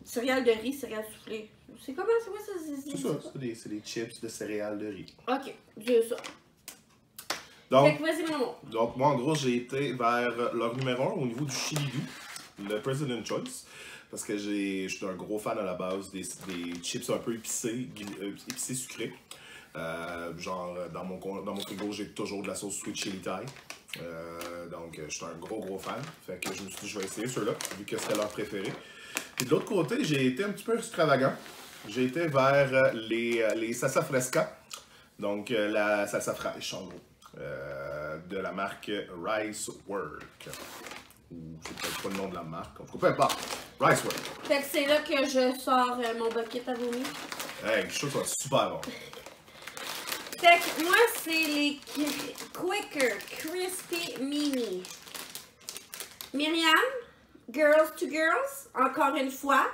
Céréales de riz, céréales soufflées. C'est comment? C'est quoi ça? C'est ça, c'est des chips de céréales de riz. Ok, c'est ça. Donc, fait que vas-y, mon mot. Donc, moi, en gros, j'ai été vers leur numéro 1 au niveau du chili doux, le President Choice. Parce que je suis un gros fan à la base des chips un peu épicés sucrés. Genre, dans mon frigo, j'ai toujours de la sauce sweet chili Thai. Donc, je suis un gros fan. Fait que je me suis dit, je vais essayer ceux-là, vu que c'était leur préféré. Et de l'autre côté, j'ai été un petit peu extravagant. J'ai été vers les salsa fresca. Donc, la salsa fraîche, en gros. De la marque Rice Work. Ou c'est peut-être pas le nom de la marque. En tout cas, peu importe. Rice Work. Fait que c'est là que je sors mon bucket à vomi. Hey, je trouve ça super bon. Fait que moi, c'est les Quaker Crispy Mini. Myriam, Girls to Girls, encore une fois.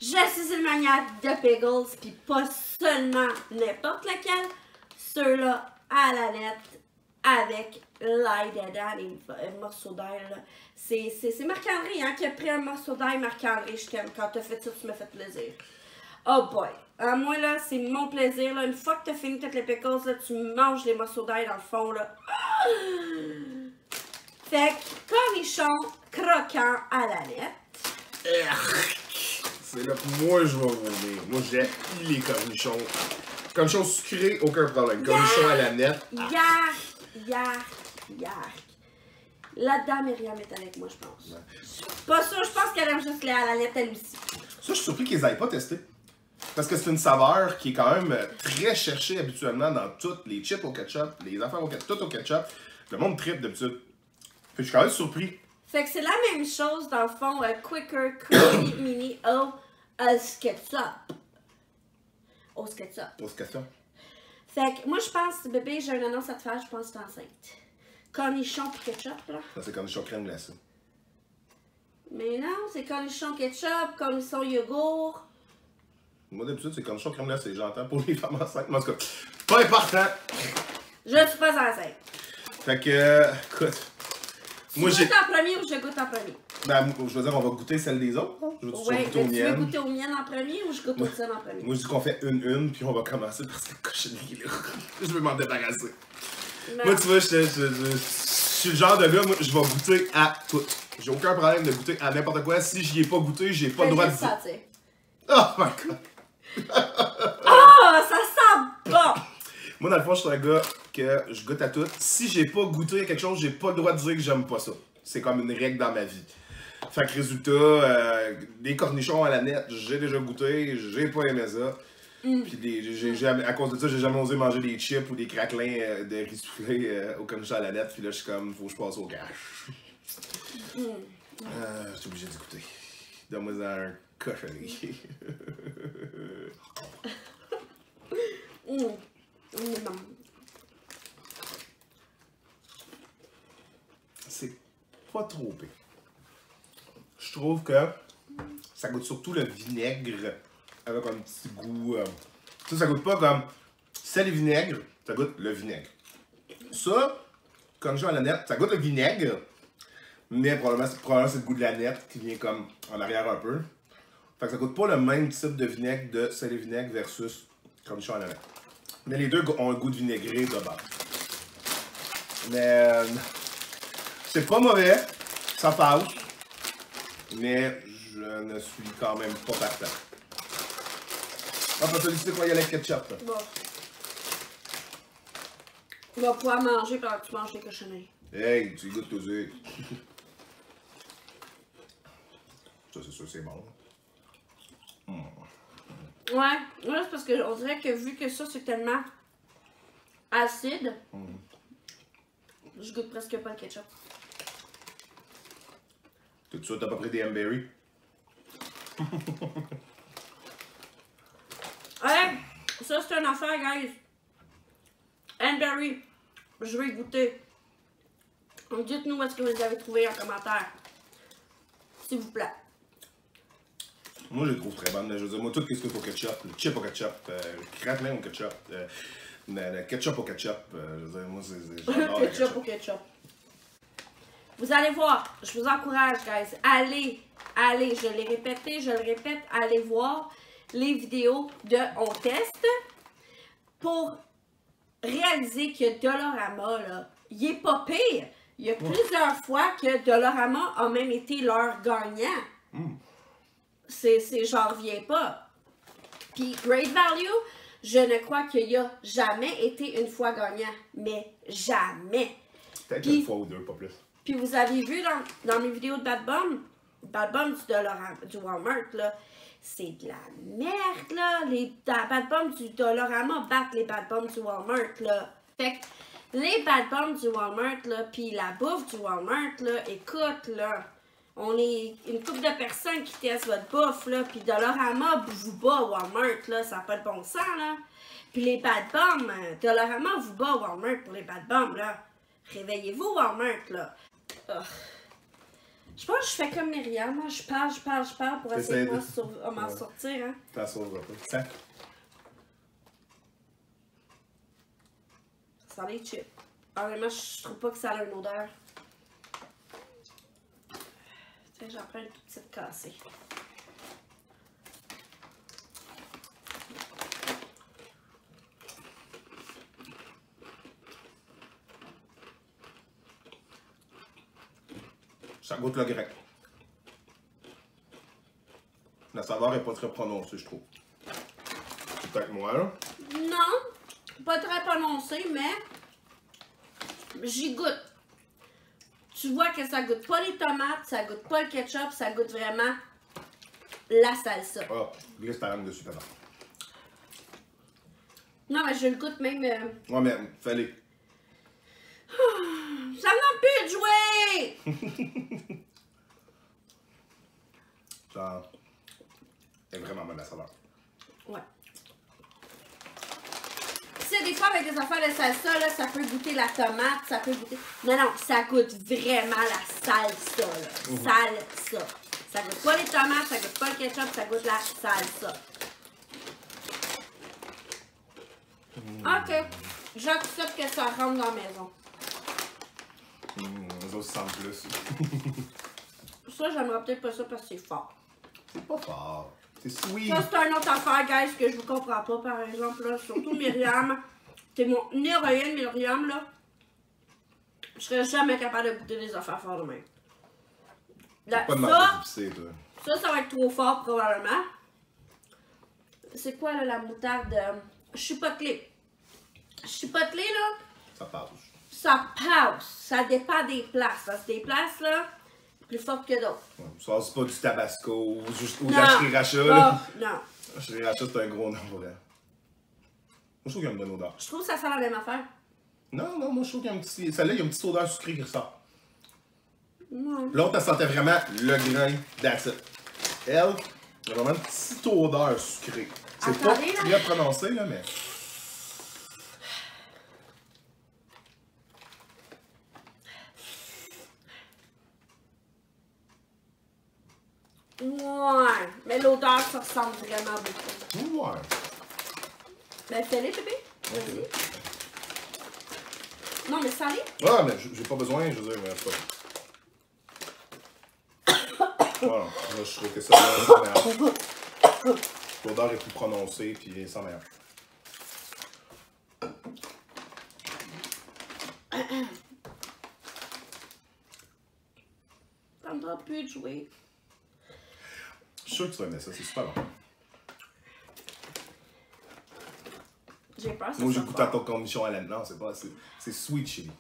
Je suis une maniaque de pickles, puis pas seulement n'importe laquelle. Ceux-là à la lettre avec l'ail dedans, les morceaux d'ail. C'est Marc-André hein, qui a pris un morceau d'ail. Marc-André, je t'aime. Quand t'as fait ça, tu m'as fait plaisir. Oh boy! Moi, là, c'est mon plaisir. Là. Une fois que t'as fini toutes les pickles, là, tu manges les morceaux d'ail dans le fond. Là. Fait que cornichon croquant à la lettre. C'est là que moi je vais vomir. Moi j'ai les cornichons. Cornichons sucrés, aucun problème. Cornichons à la nette. Yark. Là-dedans, Myriam est avec moi, je pense. Ouais. Pas sûr, je pense qu'elle aime juste les à la nette, elle aussi. Ça, je suis surpris qu'ils aient pas testé. Parce que c'est une saveur qui est quand même très cherchée habituellement dans toutes les chips au ketchup, les affaires au ketchup, tout au ketchup. Le monde tripe d'habitude. Fait que je suis quand même surpris. Fait que c'est la même chose dans le fond, Quicker Curly Mini au ketchup. Au ketchup. Au ketchup. Fait que moi, je pense, bébé, j'ai une annonce à te faire, je pense que t'es enceinte. Cornichon pis ketchup, là. Ça, c'est cornichon crème glacée. Mais non, c'est cornichon ketchup, cornichon yogourt. Moi, d'habitude, c'est cornichon crème glacée. J'entends pour les femmes enceintes. Mais en tout cas, pas important. Je suis pas enceinte. Fait que, écoute. Tu Moi, goûtes en premier ou je goûte en premier? Ben, je veux dire, on va goûter celle des autres. Je veux Ouais, goûter aux tu veux miennes. goûter aux miennes en premier ou je goûte aux tiennes en premier? Moi, je dis qu'on fait une, puis on va commencer par cette cochonnerie là. Je veux m'en débarrasser. Non. Moi, tu vois, je suis le genre de gars, moi, je vais goûter à tout. J'ai aucun problème de goûter à n'importe quoi. Si j'y ai pas goûté, j'ai pas le droit de dire. Sentir. Oh my god! Oh, ça sent bon! Moi, dans le fond, je suis un gars que je goûte à tout. Si j'ai pas goûté à quelque chose, j'ai pas le droit de dire que j'aime pas ça. C'est comme une règle dans ma vie. Fait que résultat, des cornichons à la nette, j'ai déjà goûté, j'ai pas aimé ça. Puis à cause de ça, j'ai jamais osé manger des chips ou des craquelins de riz soufflé au cornichon à la nette. Puis là, je suis comme, faut que je passe au cash. Je suis obligé d'écouter. Donne-moi un cochonnerie. C'est pas trop pire. Je trouve que ça goûte surtout le vinaigre avec un petit goût. Ça goûte pas comme sel et vinaigre, ça goûte le vinaigre. Ça, cornichon à la nette, ça goûte le vinaigre, mais probablement c'est le goût de la nette qui vient comme en arrière un peu. Fait que ça goûte pas le même type de vinaigre de sel et vinaigre versus cornichon à la nette. Mais les deux ont un goût de vinaigré de base. Mais c'est pas mauvais, ça passe. Mais je ne suis quand même pas partant. Ah, pas solliciter quoi y aller avec ketchup. Là. Bon. Tu vas pouvoir manger pendant que tu manges les cochonneries. Hey, tu goûtes aussi. Ça, c'est sûr, c'est bon. Ouais, c'est parce que on dirait que vu que ça c'est tellement acide, je goûte presque pas le ketchup. Tout ça, t'as pas pris des M-Berry? Ouais, ça c'est une affaire, guys. Anberry, je vais y goûter. Dites-nous où est-ce que vous les avez trouvés en commentaire. S'il vous plaît. Moi, je les trouve très bonnes. Je veux dire, moi, tout ce qu'il faut au ketchup, le chip au ketchup, le craquelin au ketchup, le ketchup au ketchup, je veux dire, moi, j'adore le Ketchup au ketchup. Vous allez voir, je vous encourage, guys. Allez, je l'ai répété, je le répète, allez voir les vidéos de On Teste pour réaliser que Dollarama, là, il est pas pire. Il y a plusieurs fois que Dollarama a même été leur gagnant. J'en reviens pas. Puis Great Value, je ne crois qu'il y a jamais été une fois gagnant. Mais jamais. Peut-être une fois ou deux, pas plus. Puis vous avez vu dans mes vidéos de Bad Bum du Walmart, là, c'est de la merde, là. Les Bad Bum du Dollarama battent les Bad Bum du Walmart, là. Fait que les Bad Bum du Walmart, là, puis la bouffe du Walmart, là, écoute, là, on est une couple de personnes qui testent votre bouffe, là, puis Dollarama vous bat Walmart, là, ça n'a pas de bon sens, là. Puis les Bad Bum, Dollarama vous bat Walmart pour les Bad Bum, là. Réveillez-vous, Walmart, là. Je pense que je fais comme Myriam, hein. Je parle pour essayer de m'en sortir, hein. T'en sauveras pas. Ça? Ça sent les chips. Honnêtement, je trouve pas que ça a une odeur. Tiens, j'en prends une toute petite cassée. Ça goûte le grec. La saveur est pas très prononcée, je trouve. C'est peut-être moi, là. Non, pas très prononcé, mais j'y goûte. Tu vois que ça goûte pas les tomates, ça goûte pas le ketchup, ça goûte vraiment la salsa. Ah, glisse ta langue dessus, pardon. Non, mais je le goûte même. Ouais, mais fallait. Ça me donne plus de jouer! Genre. C'est vraiment bonne la saveur. Ouais. Tu sais, des fois, avec des affaires de salsa, là, ça peut goûter la tomate, ça peut goûter... Non, non, ça goûte vraiment la salsa, là. Salsa. Ça goûte pas les tomates, ça goûte pas le ketchup, ça goûte la salsa. Ok. J'accepte que ça rentre dans la maison. Les autres sentent plus. Ça, j'aimerais peut-être pas ça parce que c'est fort. C'est pas fort. C'est sweet. Ça, c'est une autre affaire, guys, que je vous comprends pas, par exemple, là. Surtout Myriam. C'est mon héroïne, Myriam, là. Je serais jamais capable de goûter des affaires fortes de même. Là, Pas de mal épicé, toi. ça va être trop fort, probablement. C'est quoi, là, la moutarde? Chipotlé. Chipotlé, là, Ça passe. ça passe. Ça dépend des places. Parce que des places, là, plus fortes que d'autres. Ouais, ça, c'est pas du tabasco ou de Non. la sriracha, là. Oh, non. La sriracha, c'est un gros nom, vrai. Moi, je trouve qu'il y a une bonne odeur. Je trouve que ça sent la même affaire. Non, non, moi, je trouve qu'il y a un petit... Celle-là, il y a une petite odeur sucrée qui ressort. Non. L'autre, elle sentait vraiment le grain, that's it. Elle, il y a vraiment une petite odeur sucrée. C'est pas Attendez, là. très prononcé, là, mais... Ouais. Mais l'odeur, ça ressemble vraiment beaucoup. Ouais. Ben, fais-les, bébé. Vas-y. Non, mais salé. Ah, mais j'ai pas besoin, je veux dire, mais c'est pas... Voilà, là, je trouve que ça, là, c'est meilleur. L'odeur est plus prononcée, puis ça meilleur. Ça me donne plus de jouer. Je suis sûr que tu vas aimer ça, c'est super bon. J'ai peur, ça Moi, j'ai soit goûté à fort. ton cornichon à la... Non, c'est pas... C'est sweet chili.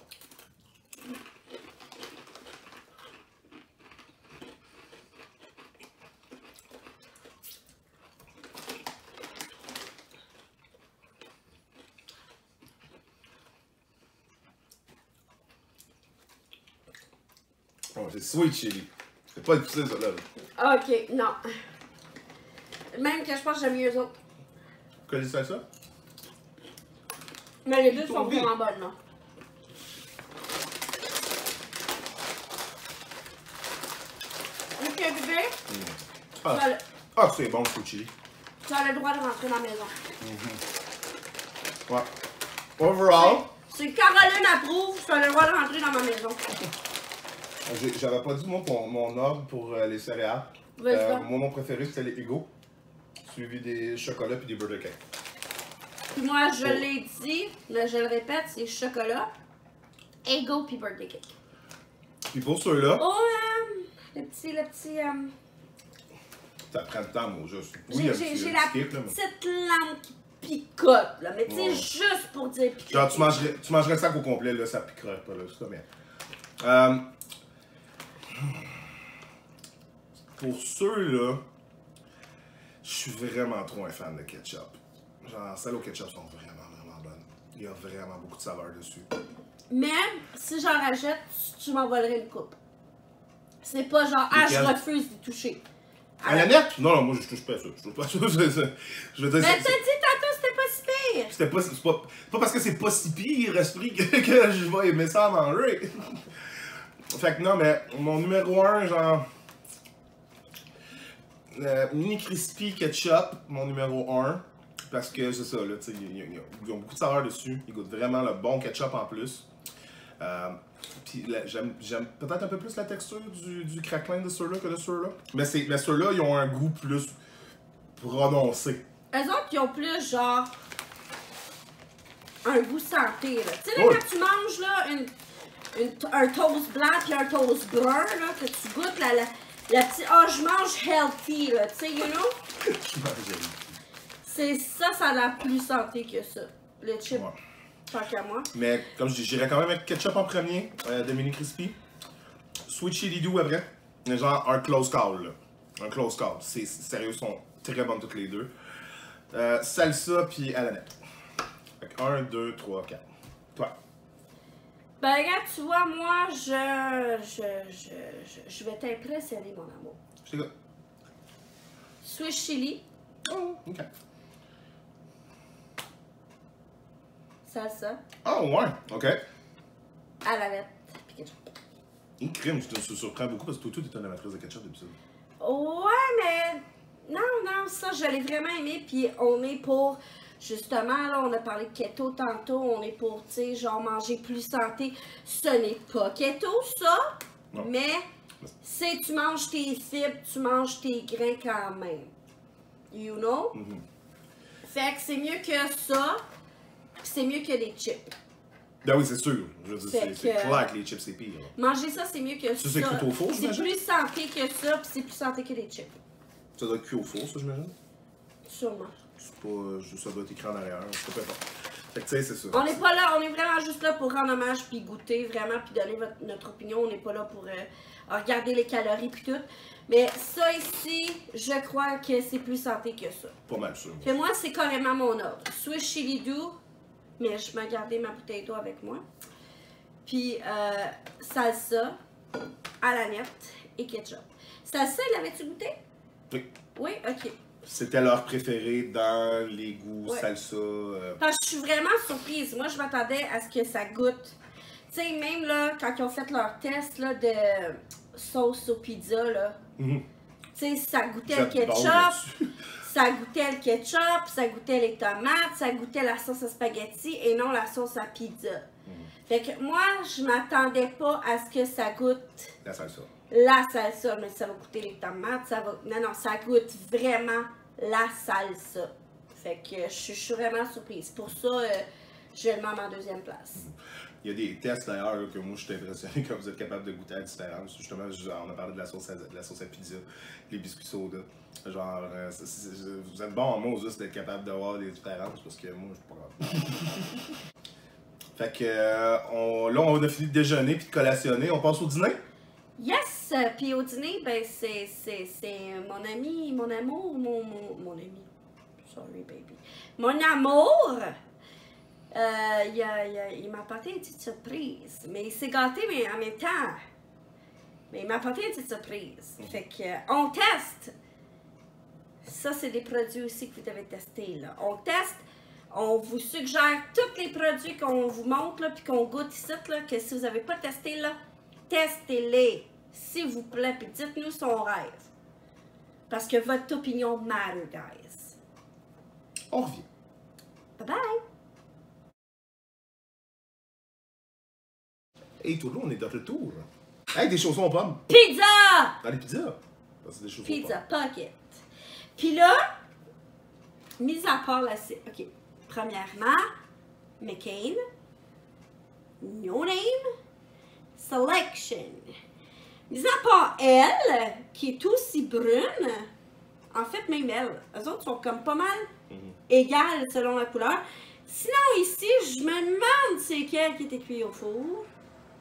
Oh, c'est sweet chili. C'est pas épicé, ça, là. Ok, non. Même que je pense que j'aime mieux eux autres. Vous connaissez ça? Mais les deux sont Tourné. vraiment bonnes, non? Ok, bébé. Ah, Tu as le- ah c'est bon, le sweet chili. tu as le droit de rentrer dans la maison. Ouais. Overall, Si Caroline approuve, tu as le droit de rentrer dans ma maison. j'avais pas dit, moi, mon ordre pour les céréales. Vas-y donc. Mon nom préféré, c'était les Eggo. Suivi des chocolats puis des birthday cakes. Puis moi, je l'ai dit, mais je le répète, c'est chocolat, Eggo puis birthday cake. Puis pour ceux-là, Oh, le petit, ça prend le temps, moi, juste. Oui, il y a un petit- j'ai un la petit kick, là, mais- petite langue qui picote, là. Mais tu sais, Ouais. juste pour dire picote. Genre, tu mangerais le sac au complet, là, ça piquerait pas, là, c'est ça, mais... Pour ceux-là, je suis vraiment trop un fan de ketchup. Genre, celles au ketchup sont vraiment, vraiment bonnes. Il y a vraiment beaucoup de saveur dessus. Mais si j'en rachète, tu m'envolerais une coupe. C'est pas genre, ah, je Lesquelles? refuse d'y toucher. À la nette? Non, non, moi, je touche pas à ça. Je touche pas à ça. Je veux dire, Mais t'as dit tantôt, c'était pas si pire. c'est pas parce que c'est pas si pire, esprit, que je vais aimer ça à manger. Fait que non, mais mon numéro 1, genre... Mini Crispy Ketchup, mon numéro 1. Parce que c'est ça, là, tu sais, ils ont beaucoup de saveur dessus. Ils goûtent vraiment le bon ketchup en plus. Puis j'aime peut-être un peu plus la texture du craquelin de ceux-là que de ceux-là. Mais ceux-là, ils ont un goût plus prononcé. Eux autres, ils ont plus genre un goût santé, là. Tu sais, là, Ouais. quand tu manges, là, un toast blanc puis un toast brun, là, que tu goûtes La petite, oh, je mange healthy, là, tu sais, you know? Je mange healthy. C'est ça, ça a l'air plus santé que ça. Le chip, Ouais. tant qu'à moi. Mais comme je dis, j'irais quand même avec ketchup en premier, de Mini Crispy. Sweet Chili Doux après. Genre un close call, là. Un close call. C'est sérieux, ils sont très bonnes toutes les deux. Salsa puis à la nette. Fait que 1, 2, 3, 4. Toi. Ben, regarde, tu vois, moi, je vais t'impressionner, mon amour. Je t'écoute. Swiss chili, Oh, ok. salsa, Oh, ouais, ok. à la lettre, puis ketchup. Une crime, je te surprends beaucoup parce que toi, tu es une amatrice de ketchup d'habitude. Ouais, mais non, ça, je l'ai vraiment aimé, puis on est pour, justement, là, on a parlé de keto tantôt, on est pour, tu sais, genre manger plus santé. Ce n'est pas keto, ça, Non. mais c'est tu manges tes fibres, tu manges tes grains quand même. You know? Mhm. Fait que c'est mieux que ça, puis c'est mieux que les chips. Ben oui, c'est sûr. Je veux dire, Fait c'est que- clair que les chips, c'est pire. Manger ça, c'est mieux que Ça, ça. c'est cuit au four, C'est j'imagine? plus santé que ça, puis c'est plus santé que les chips. Ça doit être cuit au four, ça, j'imagine? Sûrement. C'est pas... Ça doit être écrit en arrière, c'est pas important. Fait que tu sais, c'est ça. On n'est pas là, on est vraiment juste là pour rendre hommage puis goûter vraiment puis donner notre opinion. On n'est pas là pour regarder les calories puis tout. Mais ça ici, je crois que c'est plus santé que ça. Pas mal sûr. Fait moi, c'est carrément mon ordre. Swiss chili doux, mais je m'ai gardé ma bouteille d'eau avec moi. Puis salsa, à la nette et ketchup. Salsa, l'avais-tu goûté? Oui. Oui, ok. C'était leur préféré dans les goûts Ouais. salsa. Parce que je suis vraiment surprise. Moi, je m'attendais à ce que ça goûte. Tu sais, même là, quand ils ont fait leur test là, de sauce aux pizzas, là, Mhm. tu sais, ça goûtait le J'adore ketchup, là-dessus. ça goûtait le ketchup, ça goûtait les tomates, ça goûtait la sauce à spaghetti et non la sauce à pizza. Fait que moi, je m'attendais pas à ce que ça goûte La salsa. la salsa, mais ça va goûter les tomates, ça va... Non, ça goûte vraiment la salsa. Fait que je suis vraiment surprise. Pour ça, je le mets en deuxième place. Il y a des tests d'ailleurs là, que moi je suis impressionné quand vous êtes capable de goûter à la différence. Justement, on a parlé de la sauce à pizza, les biscuits soda. Genre, vous êtes bon en mots juste d'être capable de voir des différences parce que moi je suis pas grave. Fait que là, on a fini de déjeuner puis de collationner. On passe au dîner? Yes! Puis au dîner, ben c'est mon ami, mon amour, mon ami. Sorry, baby. Mon amour! Il m'a apporté une petite surprise. Mais il s'est gâté, mais en même temps. Mais il m'a apporté une petite surprise. Fait que, on teste. Ça, c'est des produits aussi que vous devez tester, là. On teste. On vous suggère tous les produits qu'on vous montre, là, puis qu'on goûte ici, là, que si vous n'avez pas testé, là, testez-les, s'il vous plaît, puis dites-nous son rêve. Parce que votre opinion matter, guys. On revient. Bye bye! Hey, tout le monde, on est dans le tour. Hey, des chaussons aux pommes. Pizza! Dans les pizzas. Ça, c'est des chaussons aux Pizza pommes. pocket. Puis là, mis à part la... OK. Premièrement, McCain. No Name. Selection. Mis à part elle, qui est aussi brune, en fait, même elle, eux autres sont comme pas mal égales selon la couleur. Sinon, ici, je me demande c'est quelle qui était cuite au four.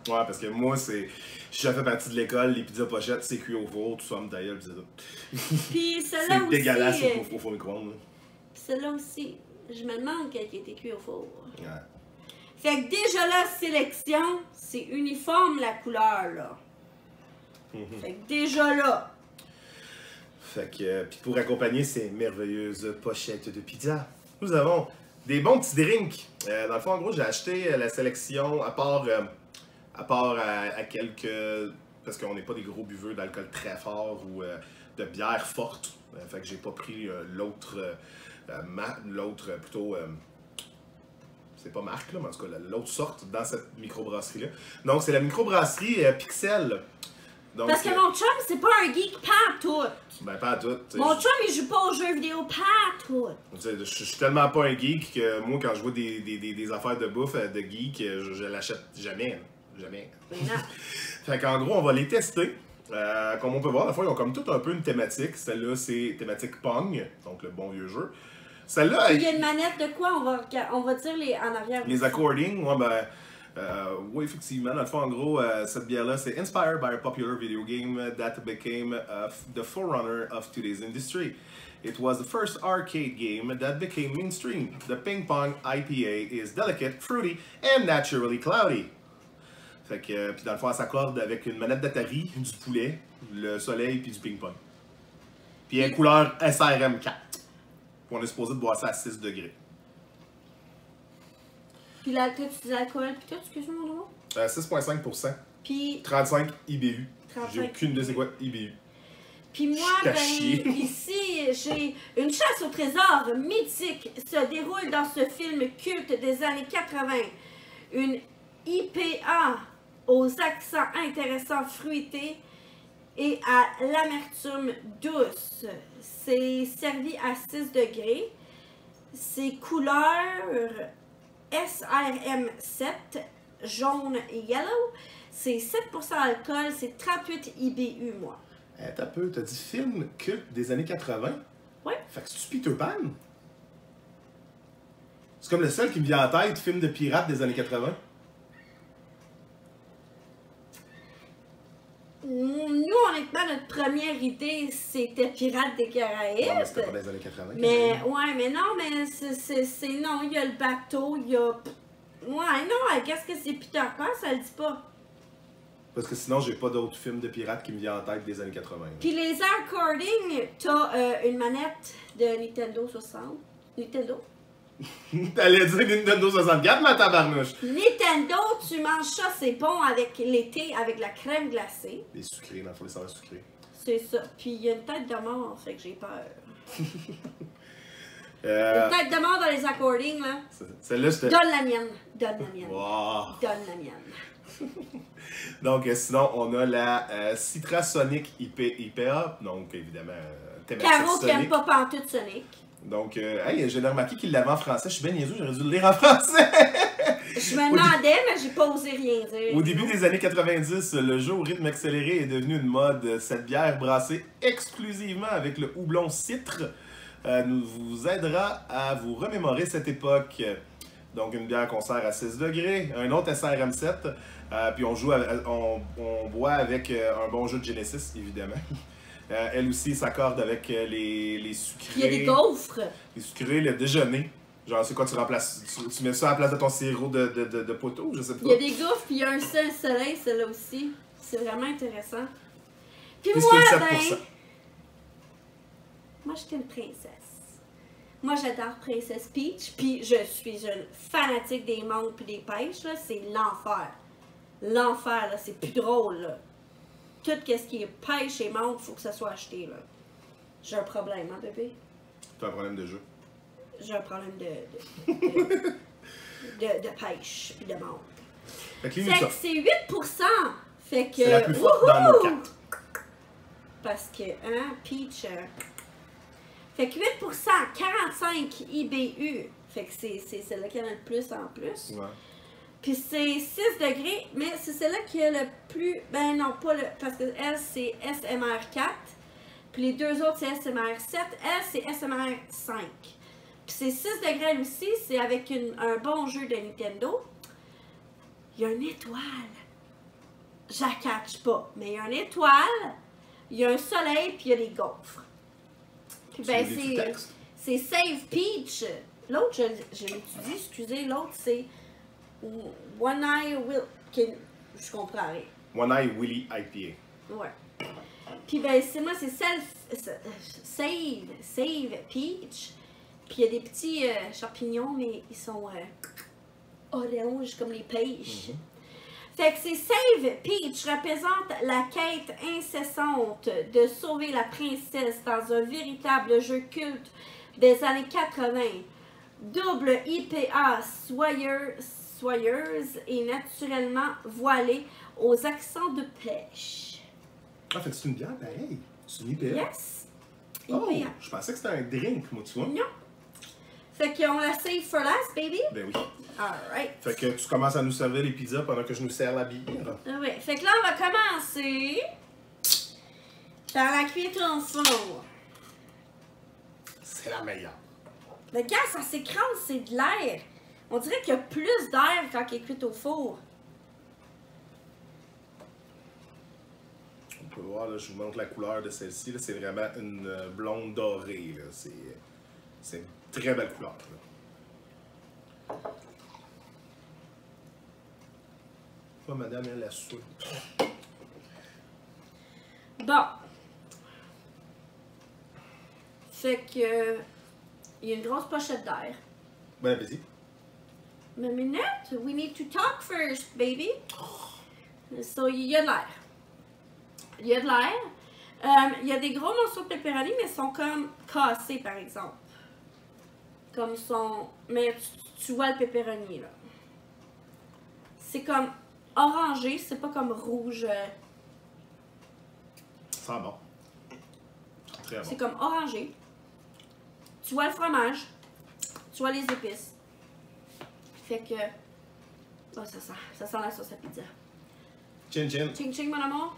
Ouais, parce que moi, c'est. J'ai fait partie de l'école, les pizzas pochettes, c'est cuit au four, tout ça me taille, pis c'est ça. Puis celle-là C'est aussi. dégueulasse au four micro-ondes. là. Celle-là aussi, je me demande quelle qui était cuite au four. Ouais. Fait que déjà là, sélection, c'est uniforme la couleur, là. Fait que déjà là, Fait que, puis pour accompagner ces merveilleuses pochettes de pizza, nous avons des bons petits drinks. Dans le fond, en gros, j'ai acheté la sélection, à part à quelques... Parce qu'on n'est pas des gros buveux d'alcool très fort ou de bière forte. Fait que j'ai pas pris l'autre plutôt... c'est pas marque, là, mais en tout cas, l'autre sorte dans cette microbrasserie-là. Donc, c'est la microbrasserie Pixel. Donc, parce que mon chum, c'est pas un geek, pas tout. ben, pas à tout. Mon chum, il joue pas aux jeux vidéo, pas tout. Tu sais, je suis tellement pas un geek que moi, quand je vois des affaires de bouffe de geek, je l'achète jamais. Là. Jamais. Mais non. Fait qu'en gros, on va les tester. Comme on peut voir, la fois, ils ont comme tout un peu une thématique. Celle-là, c'est thématique Pong, donc le bon vieux jeu. Celle-là, il y a une manette de quoi? On va dire en arrière. les accordings, ouais, oui, effectivement. Dans le fond, en gros, cette bière-là, c'est inspired by a popular video game that became the forerunner of today's industry. It was the first arcade game that became mainstream. The Ping Pong IPA is delicate, fruity, and naturally cloudy. Fait que, puis dans le fond, elle s'accorde avec une manette d'Atari, du poulet, le soleil, puis du ping-pong. Puis une couleur SRM4. On est supposé de boire ça à 6 degrés. Puis là, tu dis l'alcool, puis toi, excuse-moi, mon nom? 6,5%. Puis 35 IBU. 35 J'ai aucune de ces quoi IBU. Puis moi, ben, ici, j'ai une chasse au trésor mythique se déroule dans ce film culte des années 80. Une IPA aux accents intéressants fruités et à l'amertume douce. C'est servi à 6 degrés. C'est couleur SRM7, jaune et yellow. C'est 7% d'alcool, c'est 38 IBU, moi. T'as peu, t'as dit film culte des années 80? Ouais. Fait que c'est-tu Peter Pan? C'est comme le seul qui me vient en tête, film de pirate des années 80. Nous, honnêtement, notre première idée, c'était Pirates des Caraïbes. Non, mais c'était pas des années 80. Mais, ouais, mais non, mais c'est non, il y a le bateau, il y a... Ouais, non, qu'est-ce que c'est Peter Pan, ça le dit pas. Parce que sinon, j'ai pas d'autres films de pirates qui me viennent en tête des années 80. Puis les accordings, t'as une manette de Nintendo 60. Nintendo? T'allais dire Nintendo 64, ma tabarnouche! Nintendo, tu manges ça, c'est bon avec l'été, avec la crème glacée. Les sucrés, dans le fond, les saveurs sucrées. C'est ça. Puis il y a une tête de mort, fait que j'ai peur. Euh, Une tête de mort dans les accordings, là. Celle-là, c'était... Donne la mienne. Donne la mienne. Wow. Donne la mienne. Donc, sinon, on a la Citra Sonic IPA. Donc, évidemment, thématique Caro qui Sonic. aime pas pantoute Sonic. Donc, hey, j'ai remarqué qu'il l'avait en français. Je suis bien niaiseux, j'aurais dû le lire en français. Je me demandais, mais j'ai pas osé rien dire. Au début des années 90, le jeu au rythme accéléré est devenu une mode. Cette bière brassée exclusivement avec le houblon Citre nous vous aidera à vous remémorer cette époque. Donc, une bière qu'on sert à 6 degrés, un autre SRM7, puis on boit avec un bon jeu de Genesis, évidemment. Elle aussi s'accorde avec les sucrés. Il y a des gaufres. Les sucrés, le déjeuner. Genre, c'est quoi, tu remplaces, tu mets ça à la place de ton sirop de poteau, je sais pas. Il y a des gaufres, puis il y a un seul soleil, celle-là aussi. C'est vraiment intéressant. Puis Plus moi, que 7%. ben... Moi, j'étais une princesse. Moi, j'adore Princesse Peach, puis je suis une fanatique des mangues puis des pêches, là. C'est l'enfer. L'enfer, là, c'est plus drôle, là. Tout ce qui est pêche et mangue, il faut que ça soit acheté, là. J'ai un problème, hein, bébé? T'as un problème de jeu. J'ai un problème de pêche puis de mangue. Fait que, Fait que c'est 8%. Fait que... c'est la plus forte dans nos 4. Parce que, hein, Peach... Fait que 8%, 45 IBU. Fait que c'est celle-là qui en a le plus en plus. Ouais. Puis c'est 6 degrés, mais c'est celle-là qui a le plus... Ben non, pas le... Parce que elle, c'est SMR4. Puis les deux autres, c'est SMR7. Elle, c'est SMR5. Puis c'est 6 degrés elle aussi. C'est avec un bon jeu de Nintendo. Il y a une étoile. Je la catch pas. Mais il y a une étoile. Il y a un soleil, puis il y a des gaufres. Puis ben c'est Save Peach. L'autre, je l'étudie, excusez. L'autre, c'est One Eye Will... Je comprends rien. One Eye Willy IPA. Ouais. Puis ben moi, c'est Save Peach. Puis il y a des petits champignons, mais ils sont orange comme les pêches. Fait que c'est Save Peach représente la quête incessante de sauver la princesse dans un véritable jeu culte des années 80. Double IPA soyeuse et naturellement voilée aux accents de pêche. Ah, fait que c'est une bière pareil. C'est une IPA. Yes! Oh, IPA. je pensais que c'était un drink, moi, tu vois. Non. Fait qu'on la save for last, baby. Ben oui. Alright. Fait que tu commences à nous servir les pizzas pendant que je nous sers la bière. Ouais. Fait que là, on va commencer Dans la cuire au four. C'est la meilleure. Le gars, ça s'écrase, c'est de l'air. On dirait qu'il y a plus d'air quand il est cuit au four. On peut voir, là, je vous montre la couleur de celle-ci. C'est vraiment une blonde dorée. C'est une très belle couleur. Là. Oh, madame, elle a soupe. Bon. Fait que... il y a une grosse pochette d'air. Bon appétit. Mais minute, we need to talk first, baby. So, il y a de l'air. Il y a de l'air. Il y a des gros morceaux de pepperoni, mais ils sont comme cassés, par exemple. Comme sont... Mais tu vois le pepperoni, là. C'est comme orangé, c'est pas comme rouge. Ça sent bon. Très bon. C'est comme orangé. Tu vois le fromage. Tu vois les épices. Fait que... oh, ça sent la sauce à pizza. Chin chin. Ching ching, mon amour.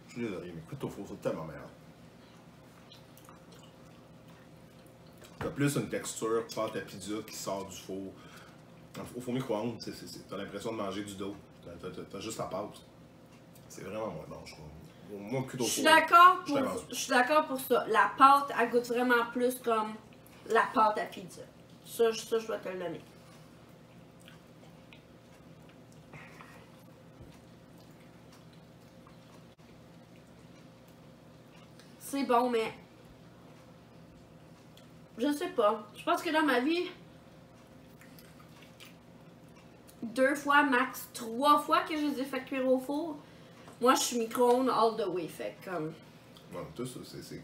Je suis désolé, mais cuite au four, c'est tellement meilleur. T'as plus une texture pâte à pizza qui sort du four. Au four micro-ondes, t'as l'impression de manger du dos. T'as juste la pâte. C'est vraiment moins bon, je trouve. Moi, cuite au four. Je suis d'accord pour ça. La pâte, elle goûte vraiment plus comme la pâte à pizza. Ça je dois te le donner. C'est bon, mais je sais pas. Je pense que dans ma vie, 2 fois, max 3 fois que je les ai fait cuire au four, moi je suis micro-ondes all the way. Fait comme. Bon, tout ça, c'est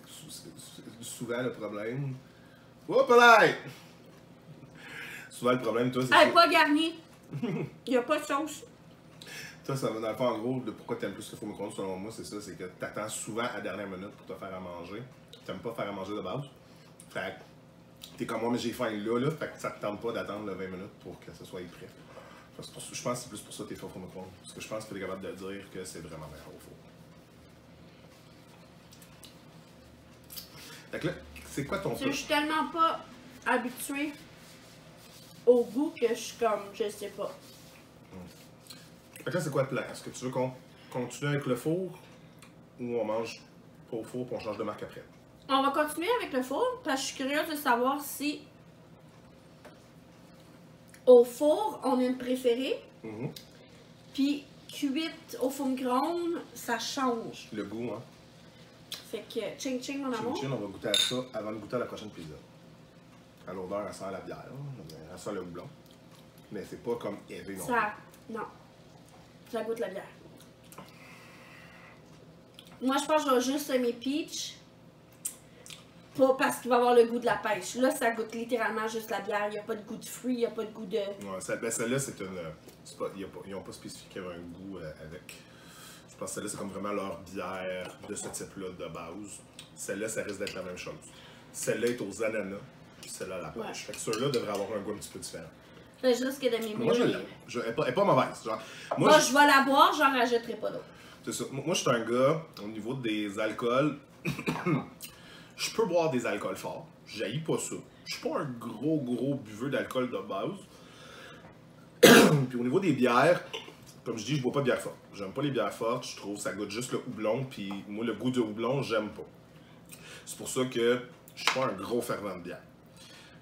souvent le problème. Hop là! Souvent le problème, toi, c'est. Elle n'est pas garnie. Il n'y a pas de sauce. Toi, ça va dans le fond, en gros, de pourquoi t'aimes plus le four micro-ondes, selon moi, c'est ça, c'est que t'attends souvent à la dernière minute pour te faire à manger. T'aimes pas faire à manger de base. Fait que t'es comme moi, mais j'ai faim là, fait que ça te tente pas d'attendre le 20 minutes pour que ça soit prêt. Je pense que c'est plus pour ça que t'es fait au four micro-ondes. Parce que je pense que t'es capable de dire que c'est vraiment meilleur au four. Fait que là, c'est quoi ton Je suis tellement pas habituée au goût que je suis comme, je sais pas. Fait que là, c'est quoi le plan? Est-ce que tu veux qu'on continue avec le four ou on mange pas au four et on change de marque après? On va continuer avec le four parce que je suis curieuse de savoir si au four on a une préférée. Puis cuite au four micro-ondes, ça change. Le goût, hein? Fait que ching ching mon amour. Chin chin, on va goûter à ça avant de goûter à la prochaine pizza. À l'odeur, elle sent la bière, elle sent le houblon. Mais c'est pas comme élevé non plus. Non. Ça goûte la bière. Moi, je pense que je vais juste aimer peach. Pas parce qu'il va avoir le goût de la pêche. Là, ça goûte littéralement juste la bière. Il n'y a pas de goût de fruits, il n'y a pas de goût de... Ouais, celle-là, c'est une... ils n'ont pas spécifié qu'il y avait un goût avec. Je pense que celle-là, c'est comme vraiment leur bière de ce type-là de base. Celle-là, ça risque d'être la même chose. Celle-là est aux ananas, puis celle-là à la pêche. Ouais. Fait que ceux-là devraient avoir un goût un petit peu différent. C'est juste que de mes Moi, je l'aime. Elle est pas mauvaise. Genre, Moi, je vais la boire, j'en rajouterai pas d'autre. C'est ça. Moi, je suis un gars, au niveau des alcools, je peux boire des alcools forts. J'haïs pas ça. Je suis pas un gros buveur d'alcool de base. Puis au niveau des bières, comme je dis, je bois pas de bière forte. J'aime pas les bières fortes. Je trouve que ça goûte juste le houblon. Puis moi, le goût de houblon, j'aime pas. C'est pour ça que je suis pas un gros fervent de bière.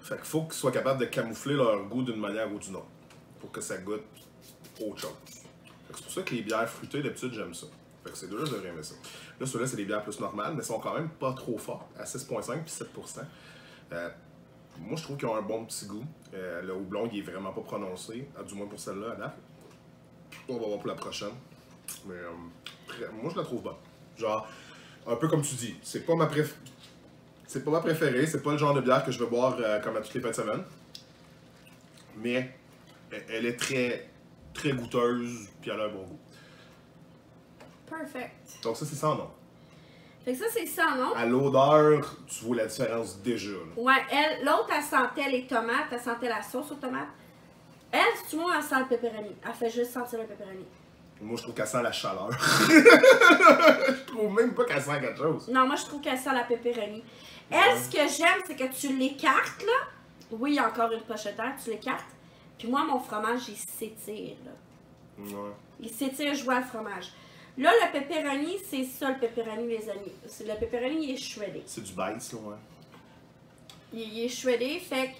Fait qu'il faut qu'ils soient capables de camoufler leur goût d'une manière ou d'une autre. Pour que ça goûte autre chose. C'est pour ça que les bières fruitées, d'habitude, j'aime ça. Fait que ces deux-là, je devrais aimer ça. Là, ceux-là, c'est des bières plus normales, mais sont quand même pas trop fortes, à 6,5 puis 7%. Moi, je trouve qu'ils ont un bon petit goût. Le houblon, il est vraiment pas prononcé, du moins pour celle-là, à date. On va voir pour la prochaine. Mais moi, je la trouve bonne. Genre, un peu comme tu dis, c'est pas ma préférée, c'est pas le genre de bière que je veux boire comme à toutes les fins de semaine. Mais elle est très goûteuse, puis elle a un bon goût. Perfect. Donc ça, c'est sans nom. Fait que ça, c'est sans nom. À l'odeur, tu vois la différence déjà. Là. Ouais, l'autre, elle sentait les tomates, elle sentait la sauce aux tomates. Elle, si tu vois, elle sent le pepperoni. Elle fait juste sentir le pepperoni. Moi, je trouve qu'elle sent la chaleur. Je trouve même pas qu'elle sent quelque chose. Non, moi, je trouve qu'elle sent la pepperoni. Elle, ce que j'aime, c'est que tu l'écartes, là. Oui, il y a encore une pochetière, tu l'écartes. Puis moi, mon fromage, il s'étire, là. Ouais. Il s'étire, je vois le fromage. Là, le pepperoni, c'est ça, le pepperoni, les amis. Le pepperoni, il est shreddé. C'est du bites, là, ouais. Il est shreddé, fait que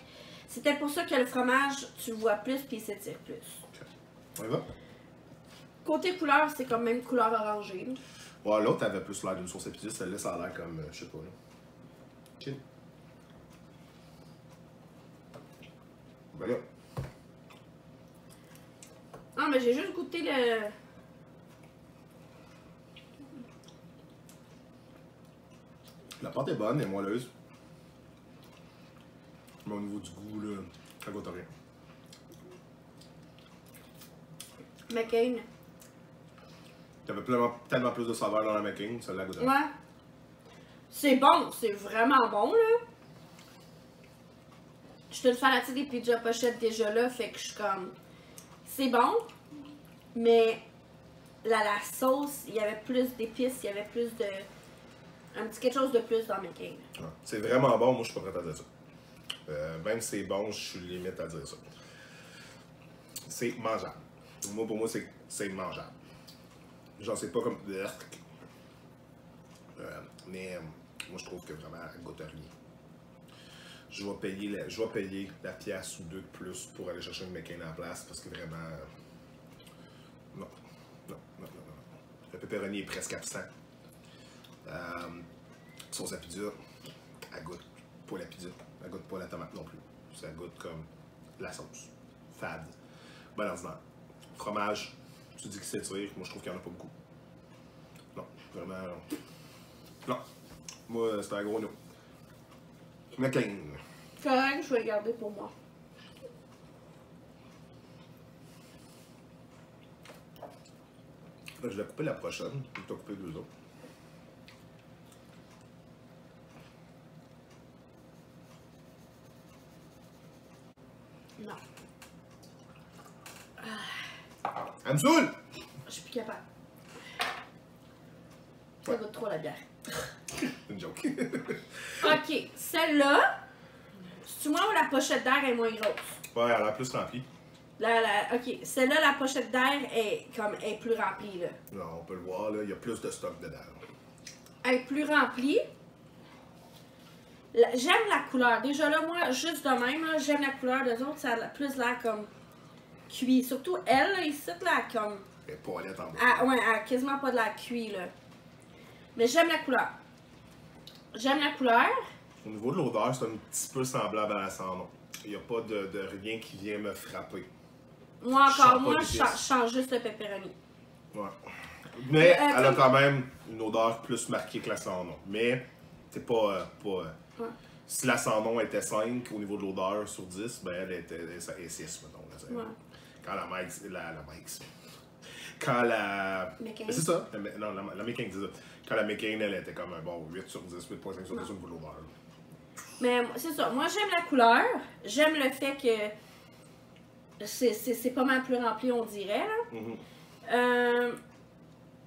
c'était pour ça que le fromage, tu le vois plus, puis il s'étire plus. Ok. On y va? Côté couleur, c'est comme même couleur orangée. Ouais, l'autre avait plus l'air d'une sauce à pizza. Celle-là, ça a l'air comme, je sais pas, là. Ok. Ben là. Ah, mais j'ai juste goûté le... La pâte est bonne, elle est moelleuse. Mais au niveau du goût, là, ça goûte à rien. McCain. T'avais tellement plus de saveur dans la McCain, celle-là goûte à rien. Ouais. C'est bon, c'est vraiment bon, là. Je suis une fanatique des pizzas pochettes déjà là, fait que je suis comme... C'est bon, mais la sauce, il y avait plus d'épices, il y avait plus de... Un petit quelque chose de plus dans McCain. Ouais. C'est vraiment bon, moi je suis pas prêt à dire ça. Même si c'est bon, je suis limite à dire ça. C'est mangeable. Moi, pour moi, c'est mangeable. Genre, c'est pas comme... mais moi, je trouve que vraiment, elle goûte à rien. Je vais payer la pièce ou deux de plus pour aller chercher une McCain en place parce que vraiment... Non. Le pepperoni est presque absent. Sauce à pizza, elle goûte pas la pizza. Elle goûte pas la tomate non plus. Ça goûte comme la sauce. Fade. Bon ordinaire. Fromage, tu dis qu'il s'étire. Moi, je trouve qu'il y en a pas beaucoup. Non, vraiment, non. Non. Moi, c'est un gros no. McCain. Correct, je vais le garder pour moi. Je vais couper la prochaine. Je vais couper deux autres. Non. Elle me saoule! Je suis plus capable. Ça goûte trop la bière. C'est une joke. Ok, celle-là, c'est moi où la pochette d'air est moins grosse? Ouais, elle a l'air plus remplie. Ok, celle-là, la pochette d'air est plus remplie, là. Non, on peut le voir, là, il y a plus de stock dedans. Elle est plus remplie. J'aime la couleur. Déjà là, moi, juste de même, là, j'aime la couleur des autres. Ça a plus l'air comme cuit. Surtout elle, là, ici, là, comme... Elle est poilette en bas. Ah, ouais, elle a quasiment pas de la cuit, là. Mais j'aime la couleur. J'aime la couleur. Au niveau de l'odeur, c'est un petit peu semblable à la sandon. Il n'y a pas de rien qui vient me frapper. Moi, encore, sens moi, pas je d'épices. change juste le pepperoni. Ouais. Mais elle a comme- quand même une odeur plus marquée que la sandon. Mais c'est pas... Ouais. Si la sandon était 5 au niveau de l'odeur sur 10, ben elle est 6, mettons. Là, Ouais. Quand la Mike's... La Mike's. Quand la... McCain. C'est ça. Non, la McCain dit ça. Quand la McCain, elle était comme un bon 8 sur 10, 8.5 sur 10 au niveau de l'odeur. Mais c'est ça. Moi, j'aime la couleur. J'aime le fait que c'est pas mal plus rempli, on dirait, là. Mhm.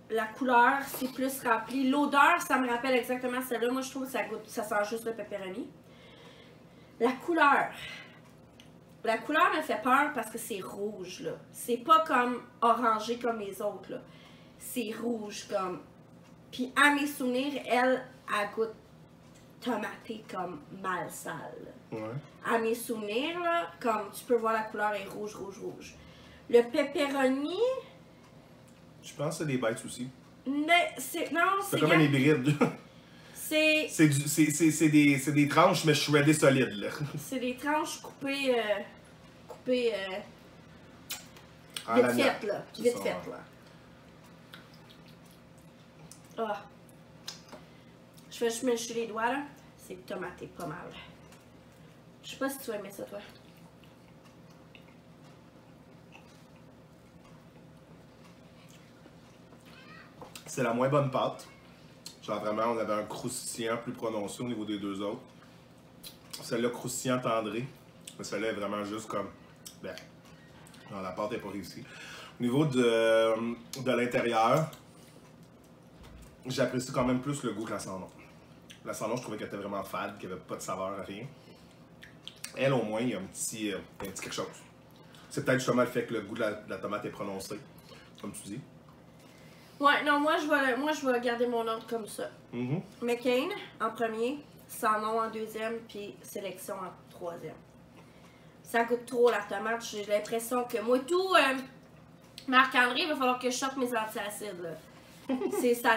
La couleur, c'est plus rempli. L'odeur, ça me rappelle exactement celle-là. Moi, je trouve que ça sent juste le pepperoni. La couleur. La couleur me fait peur parce que c'est rouge, là. C'est pas comme orangé comme les autres, là. C'est rouge, comme... Puis, à mes souvenirs, elle goûte tomaté comme mal sale. Ouais. À mes souvenirs, là, comme tu peux voir la couleur est rouge. Le pepperoni... Je pense que c'est des bites aussi. Non, C'est comme un hybride. C'est C'est des tranches, mais shreddées solides, là. c'est des tranches coupées En vite lanière. faites, là. C'est Vite ça, faites, ouais. là. Ah. Je fais juste me lécher les doigts, là. C'est tomaté pas mal. Je sais pas si tu vas aimer ça, toi. C'est la moins bonne pâte. Genre vraiment, on avait un croustillant plus prononcé au niveau des deux autres. Celle-là, croustillant tendré. Mais celle-là est vraiment juste comme... Ben, non, la pâte n'est pas réussie. Au niveau de l'intérieur, j'apprécie quand même plus le goût que la Sans-Nom. La Sans-Nom, je trouvais qu'elle était vraiment fade, qu'il n'y avait pas de saveur, rien. Elle, au moins, il y a un petit quelque chose. C'est peut-être justement le fait que le goût de la tomate est prononcé, comme tu dis. Ouais, non, moi je vais garder mon ordre comme ça. McCain en premier, Sans-Nom en deuxième, puis Sélection en troisième. Ça goûte trop la tomate, j'ai l'impression que moi tout, Marc-André, il va falloir que je sorte mes antiacides là.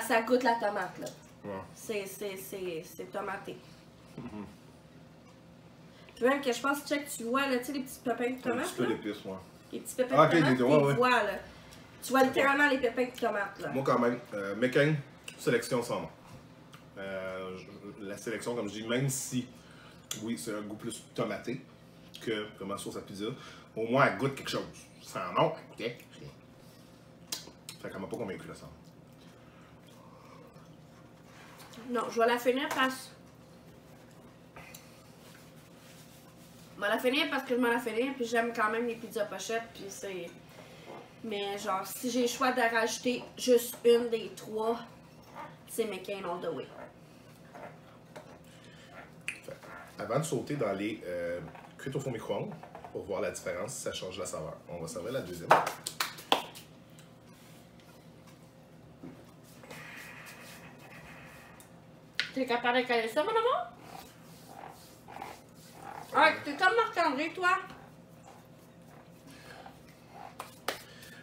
Ça goûte la tomate là. Ouais. C'est tomaté. Puis même que je pense que tu vois là, tu sais les petits pépins de tomate. Un petit peu d'épices, ouais. Les petits pépins de tomate, tu ouais. vois là. Tu vois littéralement les pépins de tomate là. Moi quand même, McCain, Sélection Sans-Nom. La sélection, comme je dis, même si, oui, c'est un goût plus tomaté que ma sauce à pizza, au moins elle goûte quelque chose. Sans-Nom, elle goûtait rien. Fait qu'elle m'a pas convaincu la Sans-Nom. Non, je vais la finir parce... Je vais la finir parce que je m'en la finir, puis j'aime quand même les pizzas pochettes, puis c'est... Mais genre, si j'ai le choix de rajouter juste une des trois, c'est McCain all the way. Avant de sauter dans les cuites au four micro-ondes, pour voir la différence, si ça change la saveur, on va servir la deuxième. T'es capable de caler ça, mon amour? Ah, t'es comme Marc-André, toi?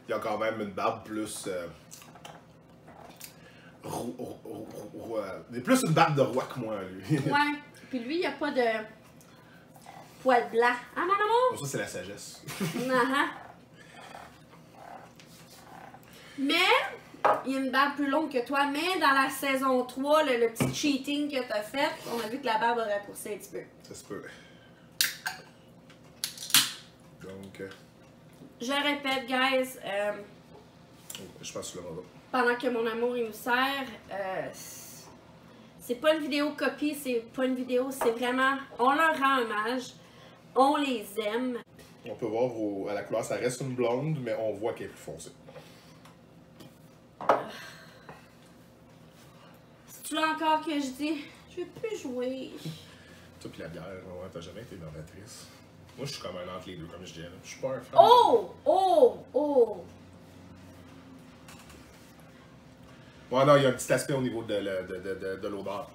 Il y a quand même une barbe plus... plus une barbe de roi que moi, lui. Ouais. Puis lui, il n'y a pas de poil blanc. Ah, mon amour? Ça, c'est la sagesse. Mais, il y a une barbe plus longue que toi. Mais dans la saison 3, le petit cheating que t'as fait, on a vu que la barbe a raccourci un petit peu. Ça se peut. Donc... Je répète, guys, je pense que le mauvais. pendant que mon amour il nous sert, c'est pas une vidéo copie, c'est pas une vidéo, c'est vraiment, on leur rend hommage, on les aime. On peut voir à la couleur, ça reste une blonde, mais on voit qu'elle est plus foncée. Si tu veux encore que je dis, je veux plus jouer. Toi pis la bière, ouais, t'as jamais été novatrice. Moi, je suis comme un entre les deux, comme je disais. Je suis pas un fan. Oh! Oh! Oh! Ouais, non, il y a un petit aspect au niveau de l'odeur.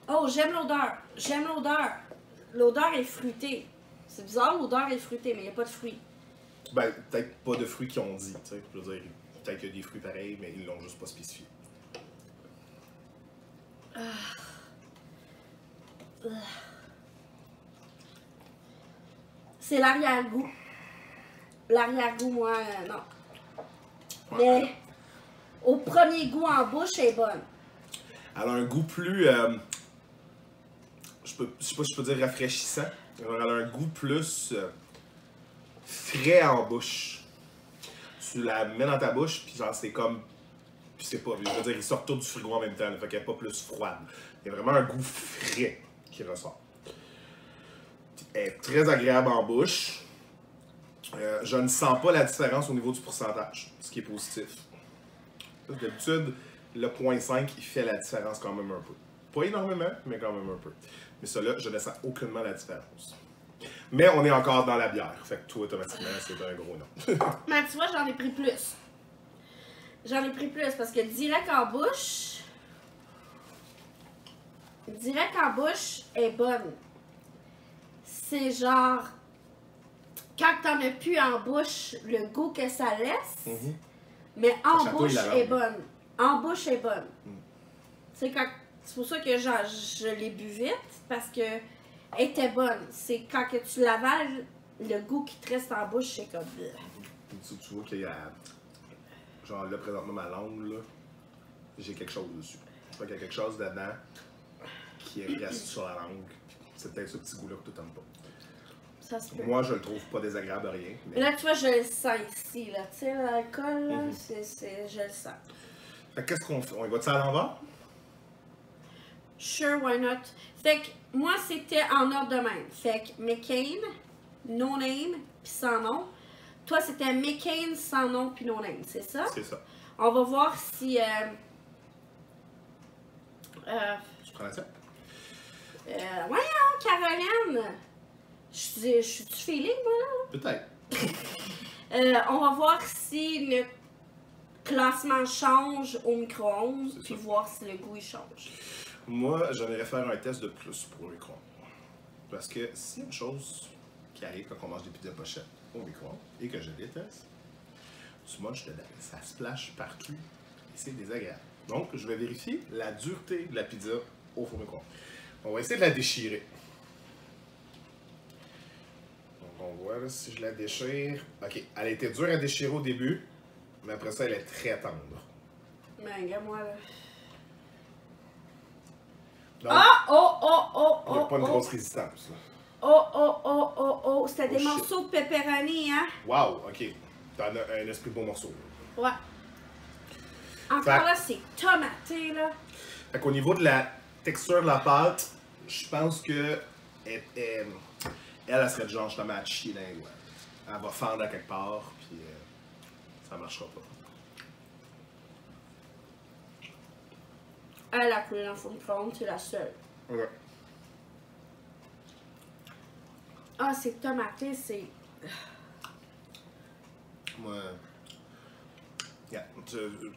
Oh, j'aime l'odeur. J'aime l'odeur. L'odeur est fruitée. C'est bizarre, l'odeur est fruitée, mais il n'y a pas de fruits. Ben, peut-être pas de fruits qu'ils ont dit, tu sais. Je veux dire, peut-être qu'il y a des fruits pareils, mais ils l'ont juste pas spécifié. C'est l'arrière-goût. L'arrière-goût, moi, non. Mais au premier goût en bouche, elle est bonne. Elle a un goût plus... je sais pas si je peux dire rafraîchissant. Elle a un goût plus frais en bouche. Tu la mets dans ta bouche, puis genre c'est comme... Puis c'est pas... Je veux dire, il sort tout du frigo en même temps, fait qu'elle est pas plus froide. Il y a vraiment un goût frais qui ressort. Elle est très agréable en bouche. Je ne sens pas la différence au niveau du pourcentage, ce qui est positif. D'habitude, le 0.5, il fait la différence quand même un peu. Pas énormément, mais quand même un peu. Mais celui-là, je ne sens aucunement la différence. Mais on est encore dans la bière. Fait que tout automatiquement, c'est un gros non. Mais tu vois, j'en ai pris plus. J'en ai pris plus parce que direct en bouche, est bonne. C'est genre, quand t'en as plus en bouche, le goût que ça laisse, mais en bouche est bonne. En bouche est bonne. C'est pour ça que genre, je l'ai bu vite, parce que elle était bonne. C'est quand que tu l'avales, le goût qui te reste en bouche, c'est comme... Tu vois qu'il y a... Genre là, présentement, ma langue, là, j'ai quelque chose dessus. Je crois qu'il y a quelque chose dedans qui reste sur la langue. C'est peut-être ce petit goût-là que tu n'aimes pas. Ça se peut. Moi, je le trouve pas désagréable de rien. Mais... Là, tu vois, je le sens ici, là. Tu sais, l'alcool, là, je le sens. Fait qu'est-ce qu'on fait? On y va-tu à l'envers? Sure, why not? Fait que moi, c'était en ordre de même. Fait que McCain, No Name, puis Sans Nom. toi, c'était McCain sans nom puis no name, c'est ça? C'est ça. On va voir si... Je prends la tienne? Voyons, Caroline! Je suis-tu feeling, moi, là? Peut-être. On va voir si le classement change au micro-ondes, puis voir si le goût il change. Moi, j'aimerais faire un test de plus pour le micro-ondes. Parce que s'il y a une chose qui arrive quand on mange des pizzas pochettes au micro-ondes et que je déteste, tu manges dedans. Ça splash partout et c'est désagréable. Donc, je vais vérifier la dureté de la pizza au four micro-ondes. On va essayer de la déchirer. Donc, on voit là, si je la déchire. Ok, elle a été dure à déchirer au début, mais après ça, elle est très tendre. Mais regarde-moi là. Donc, Il n'y a pas une grosse résistance. Là. C'était des shit. morceaux de pepperoni, hein? Wow, ok. T'en as un esprit de beau morceau. Ouais. Encore là, c'est tomaté, là. Fait qu'au niveau de la texture de la pâte, je pense que elle serait du genre justement à chier dans les doigts. Elle va fendre à quelque part, puis ça marchera pas. Elle a coulé dans le fond de micro-ondes, c'est la seule. Ouais. Ah, c'est tomaté, c'est... Moi,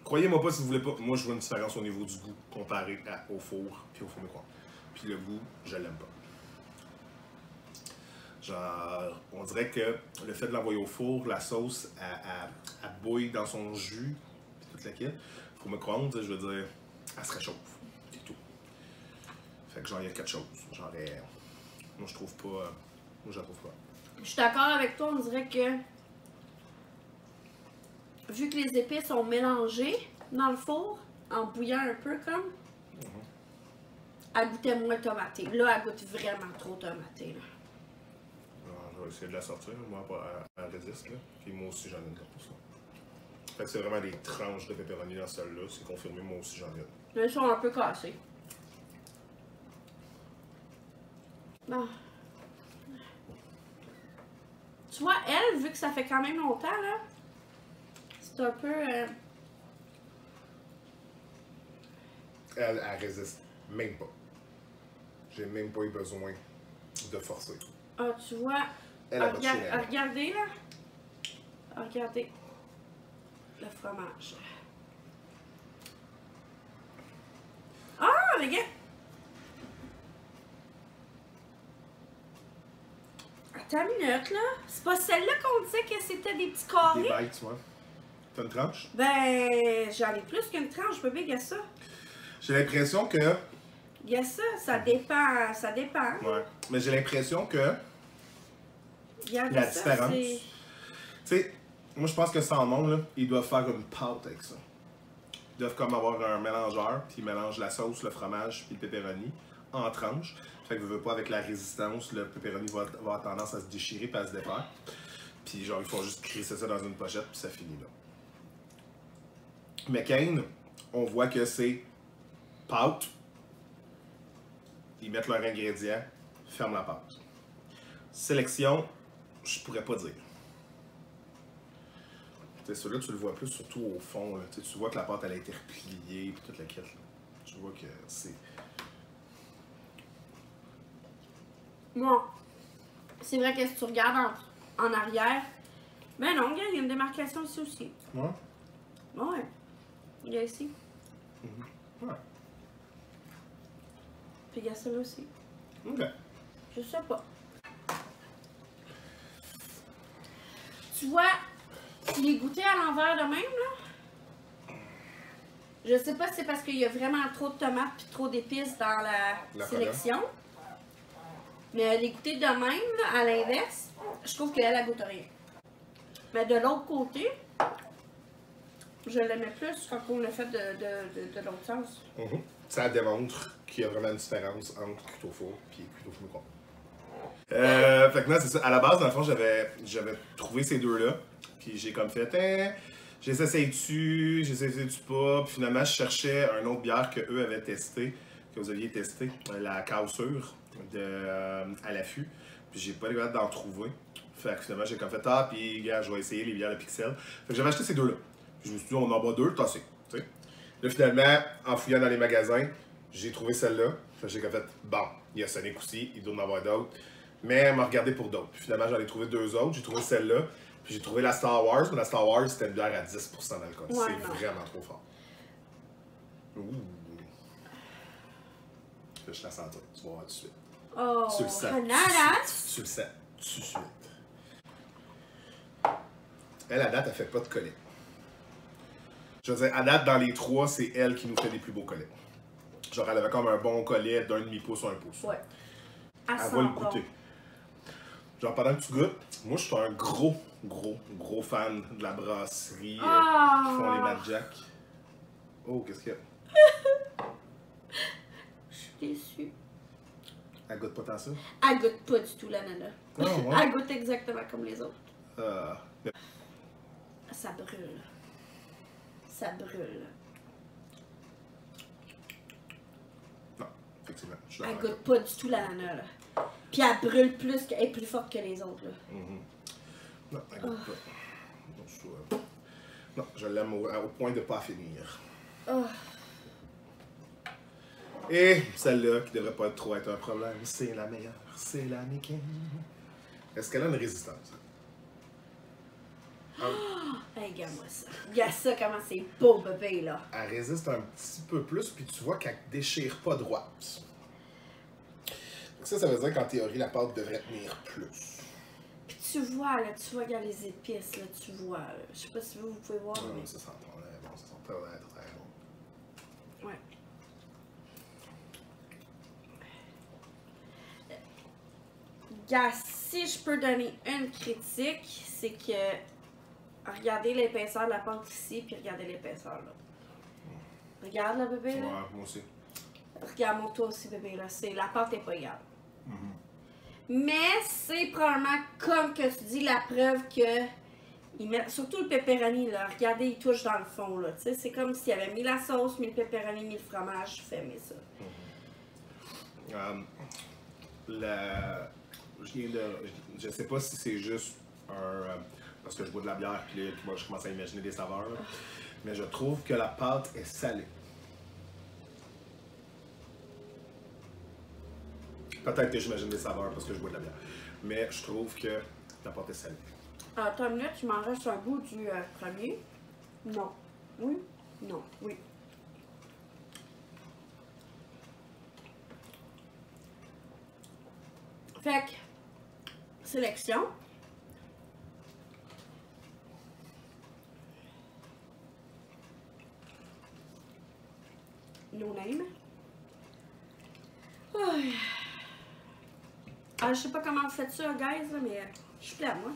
croyez-moi pas si vous voulez pas. Moi, je vois une différence au niveau du goût comparé au four puis au four micro-ondes. Puis le goût, je l'aime pas. Genre, on dirait que le fait de l'envoyer au four, la sauce, elle bouille dans son jus, puis toute la quête. Four micro-ondes, je veux dire, elle se réchauffe. C'est tout. Fait que genre, il y a quelque chose. Genre, moi, je trouve pas. Moi, je la trouve pas. Je suis d'accord avec toi, on dirait que... Vu que les épices sont mélangées dans le four, en bouillant un peu comme, elle goûtait moins tomatée. Là, elle goûte vraiment trop tomatée. Là. Je vais essayer de la sortir, moi, elle résiste, là. Puis moi aussi, j'en ai une pour ça. Fait que c'est vraiment des tranches de pepperoni dans celle-là, c'est confirmé, moi aussi, j'en ai une. Là, ils sont un peu cassés. Bon. Tu vois, elle, vu que ça fait quand même longtemps, là, c'est un peu... Elle résiste même pas. J'ai même pas eu besoin de forcer. Ah, tu vois... Elle a pas de chez elle. Regardez, là. Regardez. Le fromage. Ah, regarde! Attends une minute, là. C'est pas celle-là qu'on disait que c'était des petits carrés? Des bites, tu vois. T'as une tranche? Ben, j'en ai plus qu'une tranche, bébé, regarde ça. J'ai l'impression que... Regarde ça, ça dépend, ça dépend. Ouais. Mais j'ai l'impression que Regarde la ça, différence... Tu sais, moi, je pense que sans monde, là, ils doivent faire une pâte avec ça. Ils doivent comme avoir un mélangeur, puis ils mélangent la sauce, le fromage, puis le pepperoni en tranches. Fait que, veux pas, avec la résistance, le pepperoni va avoir tendance à se déchirer et à se défaire. Puis genre, ils font juste crisser ça dans une pochette, puis ça finit là. McCain, on voit que c'est pâte. Ils mettent leurs ingrédients, ferment la pâte. Sélection, je pourrais pas dire. Celui-là, tu le vois plus surtout au fond. Là. Tu vois que la pâte elle a été repliée et toute la quête. Là. Tu vois que c'est. Bon, c'est vrai que si tu regardes en arrière, ben non, regarde, il y a une démarcation ici aussi. Ouais. Ouais, il y a ici. Ouais. Puis il y a celle-là aussi. Ok. Je sais pas. Tu vois, tu l'as goûté à l'envers de même, là? Je sais pas si c'est parce qu'il y a vraiment trop de tomates et trop d'épices dans la sélection. Mais elle est goûtée de même, là, à l'inverse, je trouve qu'elle a goûte rien. Mais de l'autre côté, je l'aimais plus quand on l'a fait de l'autre sens. Ça démontre qu'il y a vraiment une différence entre cuiteau four et cuiteau four micro. Fait que non, c'est ça. À la base, dans le fond, j'avais trouvé ces deux-là. Puis j'ai comme fait, j'essaie-tu pas. Puis finalement, je cherchais un autre bière qu'eux avaient testé, que vous aviez testé, la Cassure à l'affût. Puis j'ai pas les gars d'en trouver. Fait que finalement, j'ai comme fait, ah, puis gars, je vais essayer les bières de Pixel. Fait que j'avais acheté ces deux-là. Puis je me suis dit, on en boit deux, tassé. Tu sais. Là, finalement, en fouillant dans les magasins, j'ai trouvé celle-là. Fait que j'ai comme fait, bon, il y a Sonic aussi, il doit en avoir d'autres. Mais elle m'a regardé pour d'autres. Puis finalement, j'en ai trouvé deux autres. J'ai trouvé celle-là. Puis j'ai trouvé la Star Wars. Mais la Star Wars, c'était une bière à 10% d'alcool. Ouais, c'est non. vraiment trop fort. Ouh. Là, je la sens, toi. Tu vas voir tout de suite. Oh, Tu le sens. Hananas. Tu le sens tout de suite. Elle, à date, elle fait pas de collet. Je veux dire, à date, dans les trois, c'est elle qui nous fait les plus beaux collets. Genre, elle avait comme un bon collet d'un demi-pouce ou un pouce. Ouais. Elle va le goûter. Genre, pendant que tu goûtes, moi, je suis un gros fan de la brasserie qui font les Mad Jack. Oh, qu'est-ce qu'il y a? Je suis déçue. Elle goûte pas tant ça? Elle goûte pas du tout l'ananas. Non, ouais. Elle goûte exactement comme les autres. Mais- Ça brûle. Ça brûle. Non, effectivement. Je suis Elle d'accord. goûte pas du tout l'ananas, là. Puis elle brûle plus, elle est plus forte que les autres, là. Non, elle goûte pas. Non, non, je l'aime au point de pas finir. Oh. Et celle-là, qui devrait pas trop être un problème, c'est la meilleure. C'est la Mickey. Est-ce qu'elle a une résistance? Hey, regarde-moi ça. Regarde ça, comment c'est beau, bébé, là. Elle résiste un petit peu plus, puis tu vois qu'elle déchire pas droite. Donc ça veut dire qu'en théorie, la pâte devrait tenir plus. Puis tu vois, là, tu vois, regarde les épices, là, tu vois. Là. Je sais pas si vous pouvez voir, mais... Ça sent bon, ça sent très bon. Ouais. Gars, si je peux donner une critique, c'est que regardez l'épaisseur de la pâte ici, puis regardez l'épaisseur là. Regarde là, bébé, là. Ouais, moi aussi. Regarde-moi toi aussi, bébé, là. La pâte est pas égale. Mais c'est probablement, comme que tu dis, la preuve que ils mettent, surtout le pepperoni, là. Regardez, il touche dans le fond, là. Tu sais, c'est comme s'il avait mis la sauce, mis le pepperoni, mis le fromage. Je fais aimer ça. Je sais pas si c'est juste parce que je bois de la bière puis là, moi je commence à imaginer des saveurs, là. Mais je trouve que la pâte est salée. Peut-être que j'imagine des saveurs parce que je bois de la bière. Mais je trouve que la pâte est salée. Attends une minute, tu m'en restes un bout du premier? Non. Oui? Non. Oui. Fait que, sélection. No name. Oh. Ah, je sais pas comment vous faites ça, guys, là, mais je suis pleine, moi.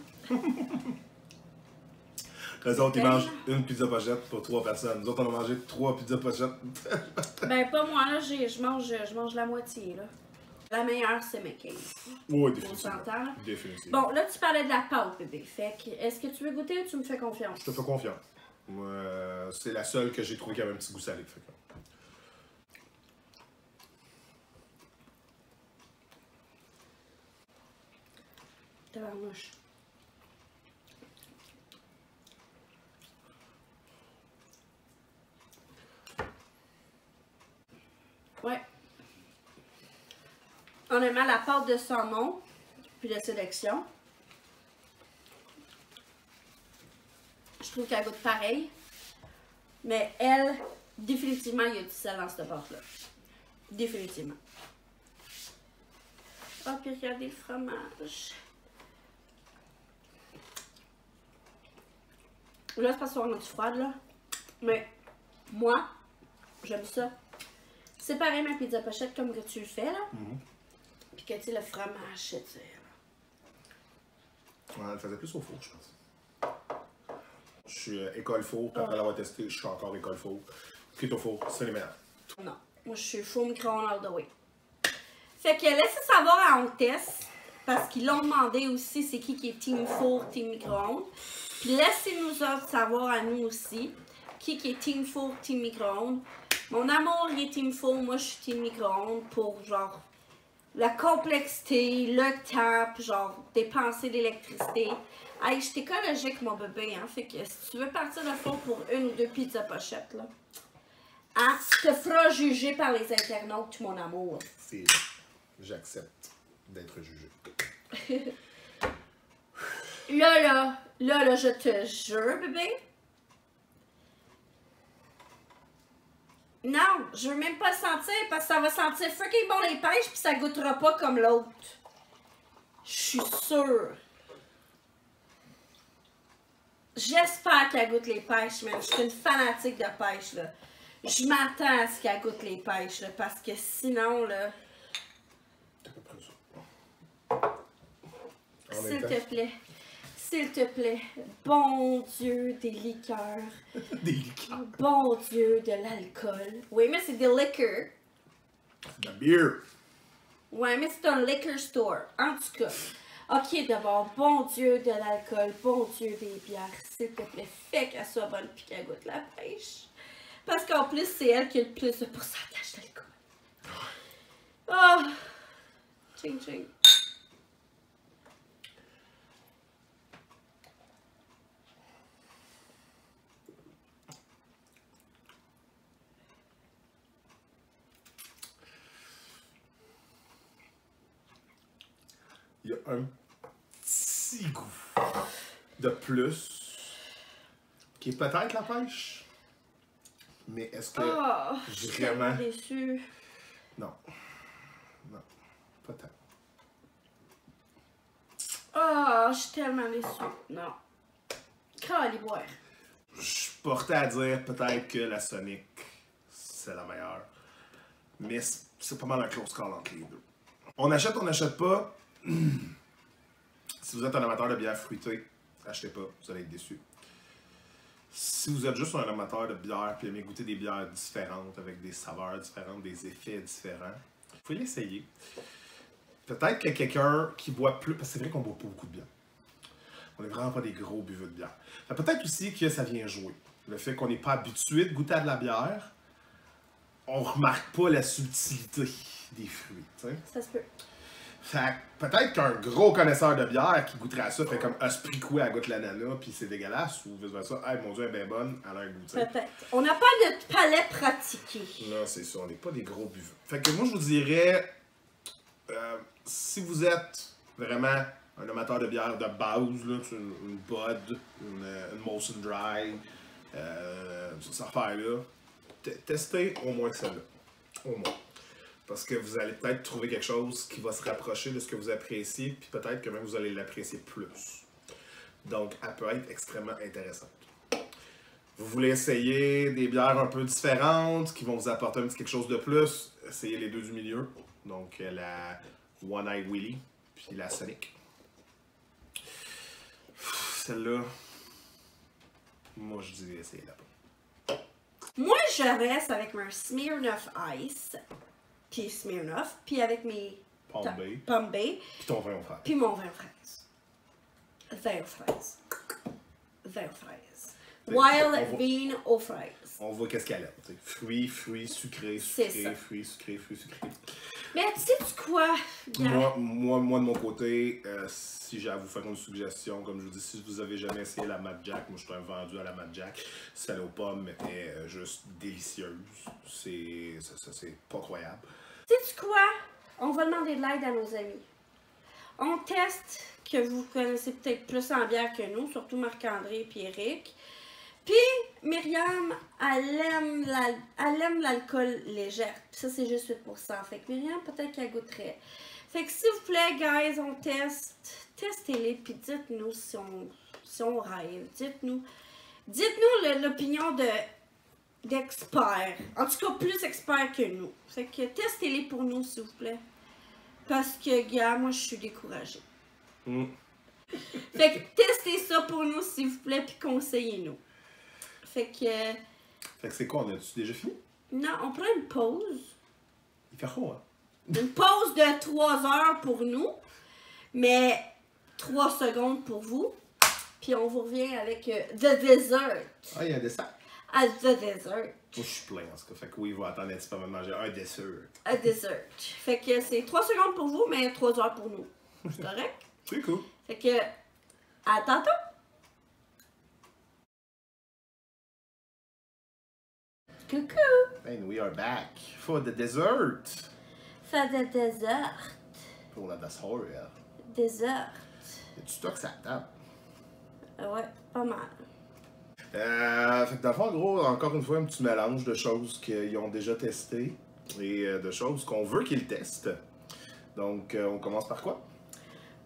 Les autres, ils mangent une pizza pochette pour 3 personnes. Nous autres, on a mangé 3 pizzas pochettes. Ben, pas moi, là, je mange la moitié, là. La meilleure, c'est McCain. Oui, On définitivement. s'entend, là? Définitivement. Bon, là, tu parlais de la pâte, bébé. Fait que, est-ce que tu veux goûter ou tu me fais confiance? Je te fais confiance. Moi, c'est la seule que j'ai trouvée qui avait un petit goût salé. Fait que... Tabarnouche. Ouais. Honnêtement, la pâte de saumon, puis de sélection, je trouve qu'elle goûte pareil. Mais elle, définitivement, il y a du sel dans cette pâte-là. Définitivement. Ah, puis regardez le fromage. Là, c'est parce qu'on a du froid, là. Mais moi, j'aime ça. C'est pareil ma pizza pochette comme que tu le fais, là. Puis que tu sais, le fromage, c'est tu sais. Ouais, elle faisait plus au four, je pense. Je suis école four, puis après l'avoir testé, je suis encore école four. Cuite au four, c'est les meilleurs. Non, moi je suis four micro-ondes all the way. Fait que laissez savoir à On Teste, parce qu'ils l'ont demandé aussi, c'est qui est team four, team micro-ondes. Puis laissez-nous autres savoir à nous aussi, qui est team four, team micro-ondes. Mon amour, il est team four, moi je suis team micro-ondes pour genre la complexité, le temps, puis genre dépenser l'électricité. Hey, je suis écologique, mon bébé, hein. Fait que si tu veux partir de fond pour 1 ou 2 pizzas pochettes, là, hein, tu te feras juger par les internautes, mon amour. C'est j'accepte d'être jugé. Là, je te jure, bébé. Non, je veux même pas le sentir parce que ça va sentir fucking bon les pêches puis ça goûtera pas comme l'autre. Je suis sûre. J'espère qu'elle goûte les pêches, man. Je suis une fanatique de pêche, là. Je m'attends à ce qu'elle goûte les pêches, là, parce que sinon, là... C'est à peu près ça. S'il te plaît. S'il te plaît. Bon Dieu, des liqueurs. Des liqueurs. Bon Dieu, de l'alcool. Oui, mais c'est des liquors. De la beer. Ouais, mais c'est un liquor store. En tout cas. Ok, d'abord, bon Dieu, de l'alcool. Bon Dieu, des bières. S'il te plaît, fais qu'elle soit bonne puis qu'elle goûte la pêche. Parce qu'en plus, c'est elle qui a le plus de pourcentage d'alcool. Oh! Ching ching. Il y a un petit goût de plus qui est peut-être la pêche. Mais est-ce que Oh! Je suis tellement vraiment... déçue. Non. Non. Pas tant. Oh, je suis tellement déçue. Non. Caliboire. Je suis porté à dire peut-être que la Sonic, c'est la meilleure. Mais c'est pas mal un close call entre les deux. On n'achète pas. Si vous êtes un amateur de bière fruitée, achetez pas, vous allez être déçus. Si vous êtes juste un amateur de bière et aimez goûter des bières différentes, avec des saveurs différentes, des effets différents, vous pouvez l'essayer. Peut-être que quelqu'un qui boit plus, parce que c'est vrai qu'on boit pas beaucoup de bière. On n'est vraiment pas des gros buveux de bière. Peut-être aussi que ça vient jouer. Le fait qu'on n'est pas habitué de goûter à de la bière, on remarque pas la subtilité des fruits. T'sais. Ça se peut. Fait peut-être qu'un gros connaisseur de bière qui goûterait à ça fait comme esprit quoi à goûte l'ananas puis c'est dégueulasse ou vice-versa. Hey mon dieu, elle est bien bonne, elle a un goût. Peut-être. On n'a pas notre palais pratiqué. Non, c'est ça, on n'est pas des gros buveux. Fait que moi je vous dirais, si vous êtes vraiment un amateur de bière de base, là, une Bud, une Molson Dry, cette affaire-là, testez au moins celle-là. Au moins. Parce que vous allez peut-être trouver quelque chose qui va se rapprocher de ce que vous appréciez, puis peut-être que même vous allez l'apprécier plus. Donc, elle peut être extrêmement intéressante. Vous voulez essayer des bières un peu différentes, qui vont vous apporter un petit quelque chose de plus, essayez les deux du milieu. Donc, la One Eye Willy, puis la Sonic. Celle-là, moi je dis essayez-la pas. Moi, je reste avec mon Smirnoff Ice. Puis Smirnoff, puis avec mes Pombe, Puis ton vin aux fraises. puis mon vin aux fraises. Vin aux fraises. Vin aux fraises. Wild bean aux fraises. On voit qu'est-ce qu'elle a. Fruits, sucrés, fruits, sucrés. Mais tu sais quoi? Moi, de mon côté, si j'ai à vous faire une suggestion, comme je vous dis, si vous avez jamais essayé la Mad Jack, moi je suis un vendu à la Mad Jack, celle aux pommes est juste délicieuse. C'est pas croyable. Sais-tu quoi? On va demander de l'aide à nos amis. On teste que vous connaissez peut-être plus en bière que nous, surtout Marc-André et Eric. Puis Myriam, elle aime l'alcool légère. Puis ça, c'est juste 8%. Fait que Myriam, peut-être qu'elle goûterait. Fait que s'il vous plaît, guys, on teste. Testez-les, puis dites-nous si on rêve. Dites-nous l'opinion d'experts. En tout cas, plus experts que nous. Fait que testez-les pour nous, s'il vous plaît. Parce que, gars, moi, je suis découragée. Fait que testez ça pour nous, s'il vous plaît, puis conseillez-nous. Fait que c'est quoi, on a-tu déjà fini? Non, on prend une pause. Il fait chaud, hein? Une pause de 3 heures pour nous, mais 3 secondes pour vous. Puis on vous revient avec The Dessert. Ah, il y a un dessert. As the dessert. Moi, je suis plein en tout cas. Fait que oui, il va attendre un petit peu avant de manger un dessert. A dessert. Fait que c'est 3 secondes pour vous, mais 3 heures pour nous. C'est correct? C'est cool. Fait que, à tantôt! Coucou! And we are back for the dessert. For the dessert. Pour la dessert. Dessert. Y a du stock ça table? Ouais, pas mal. Fait que dans le fond, en gros, encore une fois, un petit mélange de choses qu'ils ont déjà testées et de choses qu'on veut qu'ils testent. Donc, on commence par quoi?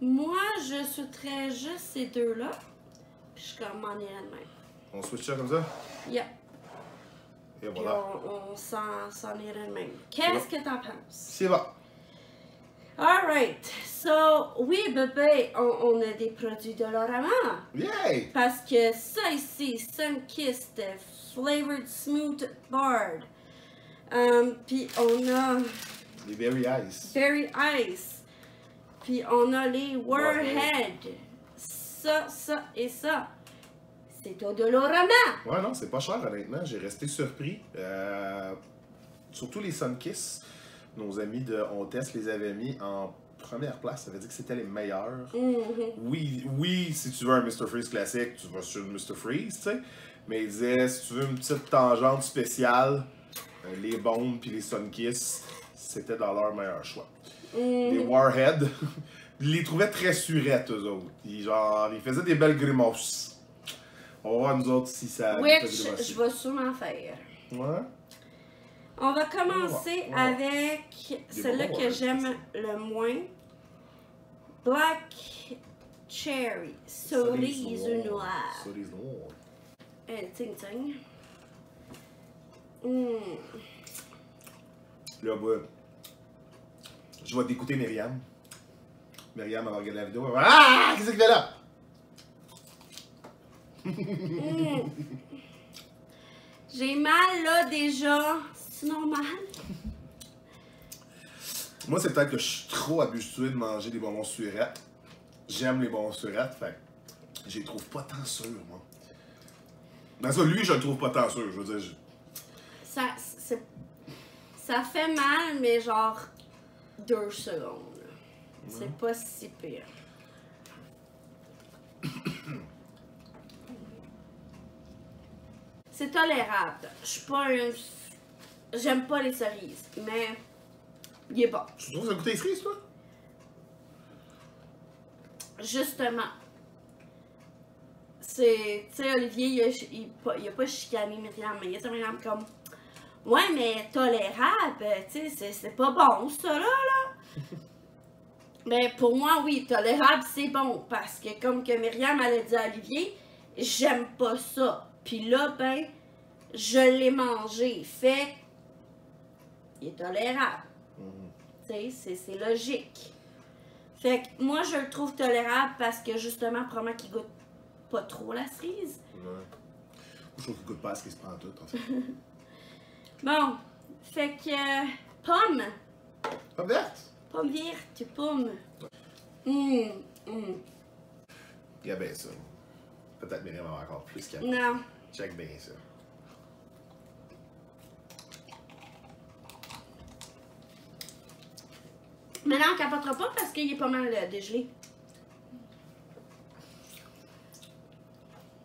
Moi, je souhaiterais juste ces deux-là. Puis je m'en irais de même. On switch ça comme ça? Yeah. Et Puis voilà. on s'en irait de même. Qu'est-ce que t'en penses? C'est bon. Alright. So, oui, bébé, on a des produits de Dollarama. Yay! Parce que ça ici, Sunkist Flavored Smooth Bard. Puis on a Les Berry Ice. Berry Ice. Puis on a les Warhead. Ça et ça. C'est au Dollarama. Ouais, non, c'est pas cher, honnêtement. J'ai resté surpris. Surtout les Sunkiss. Nos amis de On Test les avaient mis en première place. Ça veut dire que c'était les meilleurs. Oui, si tu veux un Mr. Freeze classique, tu vas sur le Mr. Freeze, tu sais. Mais ils disaient, si tu veux une petite tangente spéciale, les bombes puis les Sunkiss, c'était dans leur meilleur choix. Les Warhead, ils les trouvaient très surettes, eux autres. Ils faisaient des belles grimaces. On va voir nous autres si ça... Which je vais sûrement faire. Ouais. On va commencer avec celle-là bonbons, que ouais. j'aime le moins. Black Cherry. Cerise noire. Cerise noire. Ting ting. Là, bah, je vais t'écouter Myriam. Myriam, elle va regarder la vidéo. Elle va... Ah! Qu'est-ce qu'il fait là? J'ai mal là déjà. C'est normal. Moi, c'est peut-être que je suis trop habitué de manger des bonbons surettes. J'aime les bonbons surettes, fait que je les trouve pas tant sûrs, moi. Mais ça, lui, je le trouve pas tant sûr. Je veux dire, Ça fait mal, mais genre 2 secondes. C'est pas si pire. C'est tolérable. Je suis pas un... J'aime pas les cerises, mais il est bon. tu trouves ça goûte les cerises, toi? Justement. C'est... Tu sais, Olivier, il a pas chicané Myriam, mais il a dit à Myriam comme... Ouais, mais tolérable, tu sais, c'est pas bon, ça, là. Mais pour moi, oui, tolérable, c'est bon. Parce que, comme que Myriam, elle a dit à Olivier, j'aime pas ça. Puis là, ben, je l'ai mangé. Fait il est tolérable. Tu sais, c'est logique. Fait que moi, je le trouve tolérable parce que, justement, probablement qu'il goûte pas trop la cerise. Ouais. Je trouve qu'il goûte pas à ce qu'il se prend tout, en fait. Bon, fait que pomme. Pomme verte? Pomme verte, pomme. Il y a bien ça. Peut-être Myriam va avoir encore plus qu'elle. Non. Check bien ça. Maintenant, on capotera pas parce qu'il est pas mal dégelé.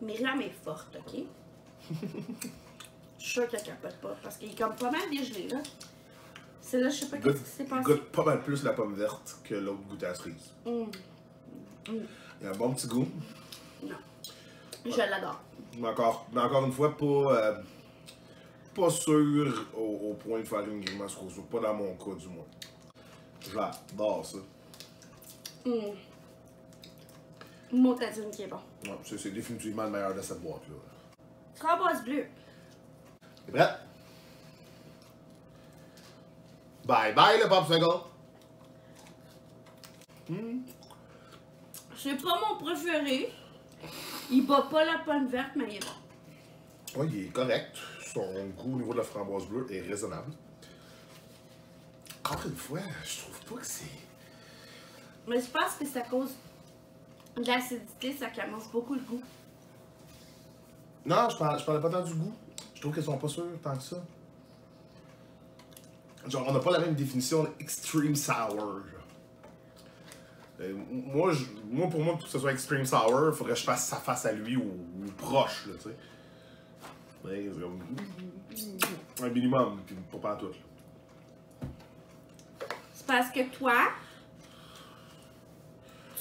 Myriam est forte, ok? Je suis sûre qu'elle capote pas parce qu'il est comme pas mal dégelé, là. C'est là, je sais pas qu'est-ce qui s'est Il passé. goûte pas mal plus la pomme verte que l'autre goûte à la cerise. Il y a un bon petit goût. Non. Je l'adore. Mais encore une fois, pas sûr au point de faire une grimace rose. Pas dans mon cas, du moins. J'adore ça. Motadine qui est bon. Ouais, c'est définitivement le meilleur de cette boîte-là. Framboise bleue. T'es prête? Bye bye le popsicle! C'est pas mon préféré. Il bat pas la pomme verte, mais il est bon. Oui, il est correct. Son goût au niveau de la framboise bleue est raisonnable. Encore une fois, je trouve pas que c'est... Mais je pense que c'est à cause de l'acidité, ça commence beaucoup le goût. Non, je parlais pas tant du goût. Je trouve qu'elles sont pas sûres tant que ça. Genre, on n'a pas la même définition de extreme sour. Moi, pour moi, pour que ce soit extreme sour, il faudrait que je fasse sa face à lui ou proche, là, tu sais. Ouais, c'est comme un minimum, puis pas en tout. C'est parce que toi,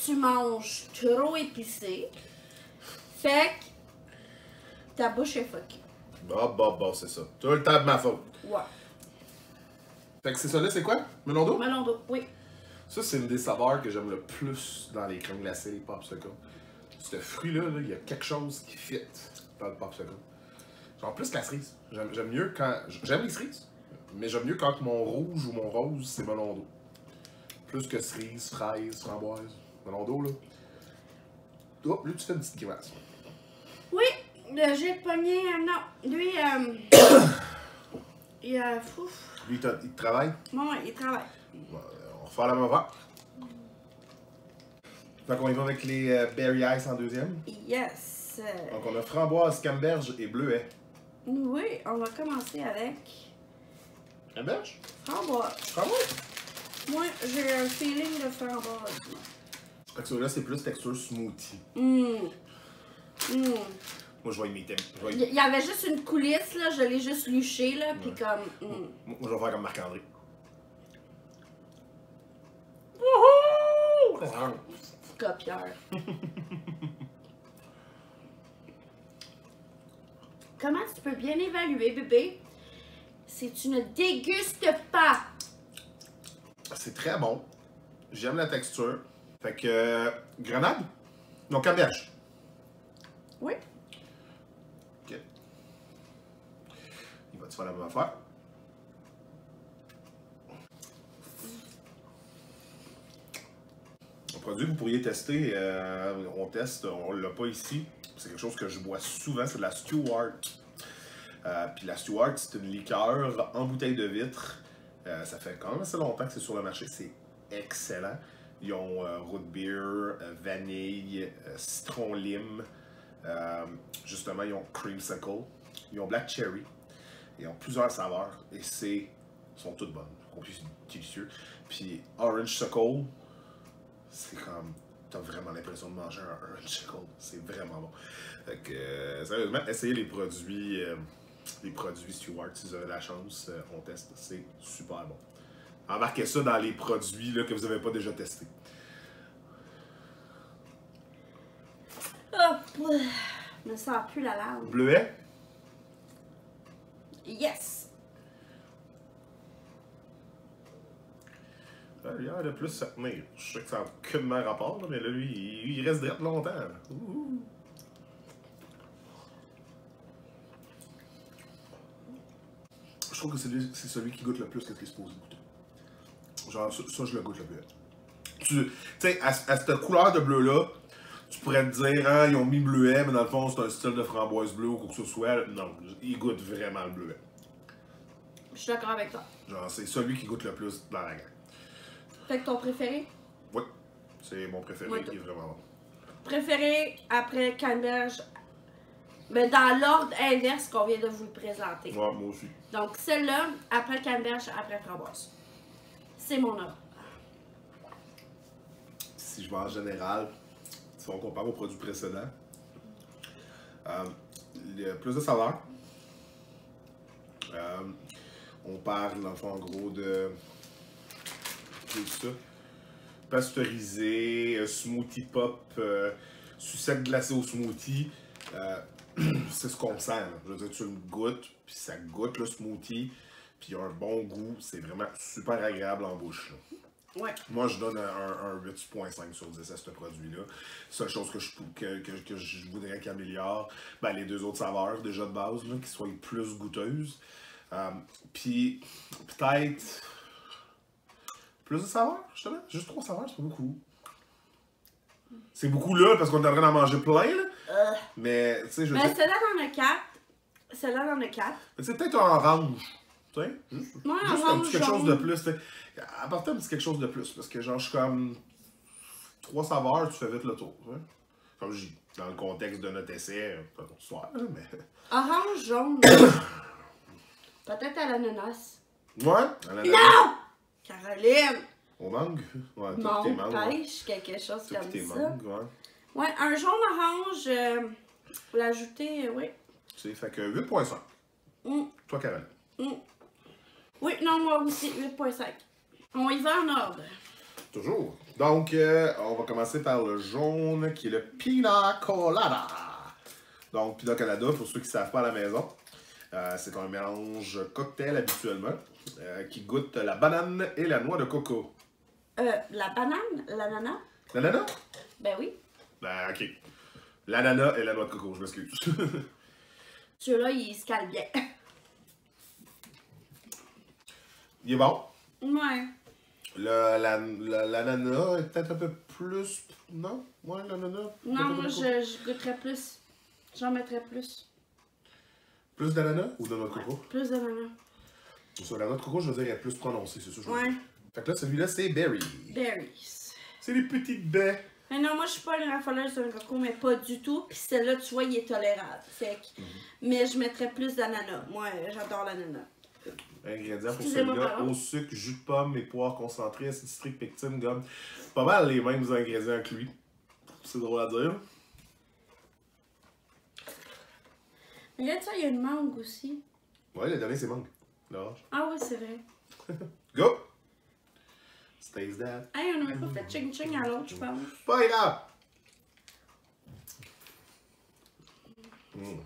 tu manges trop épicé. Fait que ta bouche est fuckée. Bah, c'est ça. Tout le temps de ma faute. Ouais. Fait que c'est ça là, c'est quoi? Melon d'eau? Melon d'eau, oui. Ça, c'est une des saveurs que j'aime le plus dans les crèmes glacées, les popsicles. Ce fruit-là, il y a quelque chose qui fit dans le popsicle. Genre plus que la cerise. J'aime mieux quand... J'aime les cerises, mais j'aime mieux quand mon rouge ou mon rose, c'est melon d'eau. Plus que cerise, fraise, framboise. Melon d'eau, là. Oh, lui, tu fais une petite grimace. Oui, j'ai pogné... non, lui, il a... Lui, il travaille? Non, il travaille. Bon, on va faire la même affaire. Fait qu'on y va avec les Berry Ice en deuxième. Yes. Donc on a framboise, camberge et bleuet. Oui, on va commencer avec... Camberge? Framboise. Framboise? Moi, j'ai un feeling de framboise. Fait que celui-là, c'est plus texture smoothie. Moi, je vais imiter. il y avait juste une coulisse, là, je l'ai juste luché, là, pis comme... Moi, je vais faire comme Marc-André. Copieur. Comment tu peux bien évaluer, bébé, si tu ne dégustes pas? C'est très bon. J'aime la texture. Fait que... grenade? Non, camberge. Oui. Ok. Il va-tu faire la même affaire? Un produit que vous pourriez tester, on teste, on l'a pas ici. C'est quelque chose que je bois souvent, c'est de la Stewart. Puis la Stewart, c'est une liqueur en bouteille de vitre. Ça fait quand même assez longtemps que c'est sur le marché, c'est excellent. Ils ont root beer, vanille, citron lime. Justement, ils ont creamsicle. Ils ont black cherry. Ils ont plusieurs saveurs et sont toutes bonnes. C'est délicieux. Puis orange sickle, c'est comme... T'as vraiment l'impression de manger un orange sickle. C'est vraiment bon. Fait que, sérieusement, essayez les produits Stewart si vous avez la chance. On teste. C'est super bon. Embarquez ça dans les produits là, que vous n'avez pas déjà testés. Oh, je me sens plus la langue. Bleuet? Yes! Il a de plus se tenir. Je sais que ça n'a aucunement rapport, là, mais là, lui, il reste direct longtemps. Ouh. Je trouve que c'est celui qui goûte le plus qu'est-ce qu'il est supposé goûter. Genre, ça, je le goûte le bleuet. Tu sais, à cette couleur de bleu-là, tu pourrais te dire, hein, ils ont mis bleuet, mais dans le fond, c'est un style de framboise bleue ou quoi que ce soit. Non, il goûte vraiment le bleuet. Je suis d'accord avec toi. Genre, c'est celui qui goûte le plus dans la gamme. Fait que ton préféré? Oui, c'est mon préféré, Oui, qui est vraiment bon. Préféré après camberge, mais dans l'ordre inverse qu'on vient de vous le présenter. Ouais, moi aussi. Donc celle-là, après camberge, après framboise. C'est mon ordre. Si je vais en général, si on compare aux produits précédents, il y a plus de saveur. On parle, dans le fond, en gros, de tout ça. Pasteurisé, smoothie pop, sucette glacée au smoothie. C'est ce qu'on sent. Là. Je veux dire, tu le goûtes, puis ça goûte le smoothie, puis il a un bon goût. C'est vraiment super agréable en bouche. Là. Ouais. Moi, je donne un 8.5 sur 10 à ce produit-là. Seule chose que je voudrais qu'il améliore, ben, les deux autres saveurs déjà de base, là, qui soient plus goûteuses. Puis, peut-être plus de saveurs, justement. Juste 3 saveurs, c'est pas beaucoup. C'est beaucoup là, parce qu'on est en train d'en manger plein, là. Mais, tu sais, je veux dire... celle-là dans le 4. Celle-là dans le 4. C'est peut-être un orange. Tu sais, juste un petit quelque chose de plus. T'sais. Apporte un petit quelque chose de plus. Parce que genre, je suis comme 3 saveurs, tu fais vite le tour. T'sais. comme je dis, dans le contexte de notre essai, pas ton soir, mais... Orange, jaune. Peut-être à l'ananas. Ouais, à la Non! Caroline! Au mangue? Ouais, Mangue, tes mangues. pêche, quelque chose Tout comme tes ça. mangues, ouais. Ouais, un jaune-orange, l'ajouter, oui. C'est fait que 8.5. Mm. Toi, Caroline. Mm. Oui, non, moi aussi, 8.5. On y va en ordre. Toujours. Donc, on va commencer par le jaune, qui est le Pina Colada. Donc, Pina Colada, pour ceux qui ne savent pas à la maison, c'est un mélange cocktail habituellement, qui goûte la banane et la noix de coco. La banane, l'ananas? L'ananas? Ben oui. Ben, ok. L'ananas et la noix de coco, je m'excuse. Celui-là, il se cale bien. Il est bon. Ouais. L'ananas est peut-être un peu plus... Non? Ouais, l'ananas? Non, moi, je goûterais plus. J'en mettrais plus. Plus d'ananas ou de noix de coco? Plus d'ananas. Sur la noix de coco, je veux dire, elle est plus prononcée, c'est ça que je veux Ouais. dire. Fait que là, celui-là, c'est berry. Berries. C'est les petites baies. Mais non, moi, je suis pas une raffoleuse de coco, mais pas du tout. Puis celle-là, tu vois, il est tolérable. Fait que... Mais je mettrais plus d'ananas. Moi, j'adore l'ananas. Ingrédients pour Excusez-moi, celui-là, pardon. eau, sucre, jus de pomme et poire concentré, acide citrique, pectine, gomme. Pas mal les mêmes ingrédients que lui. C'est drôle à dire. Mais là, tu vois, il y a une mangue aussi. Ouais, le dernier, c'est mangue. L'orange. Ah oui, c'est vrai. Go! Stays that. Hey, on n'aurait pas fait ching-ching à l'autre, je pense. Pas grave! Lui,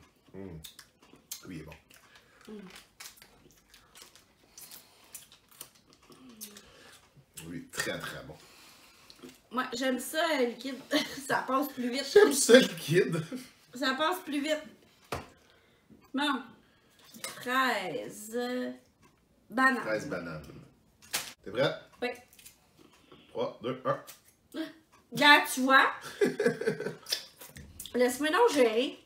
il est bon. Oui, très très bon. Moi, j'aime ça, liquide. Ça passe plus vite. J'aime ça, liquide. Ça passe plus vite. Bon. 13. Banane. 13 bananes. T'es prêt? Oui. 3, 2, 1. Regarde, tu vois. Laisse-moi donc gérer.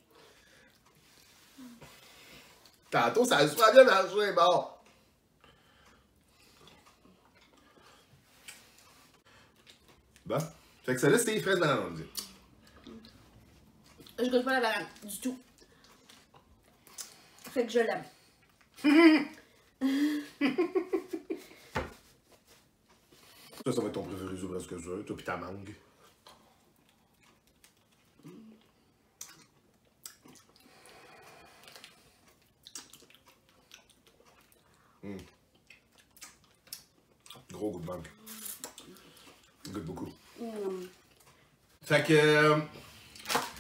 Tantôt, ça a super bien marché, bon. Bon. Fait que celle-là, c'est les fraises bananes, on dit. Je goûte pas la banane, du tout. Fait que je l'aime. Ça va être ton préféré, c'est presque sûr. Toi pis ta mangue. Gros goût de mangue. Il goûte beaucoup. Fait que,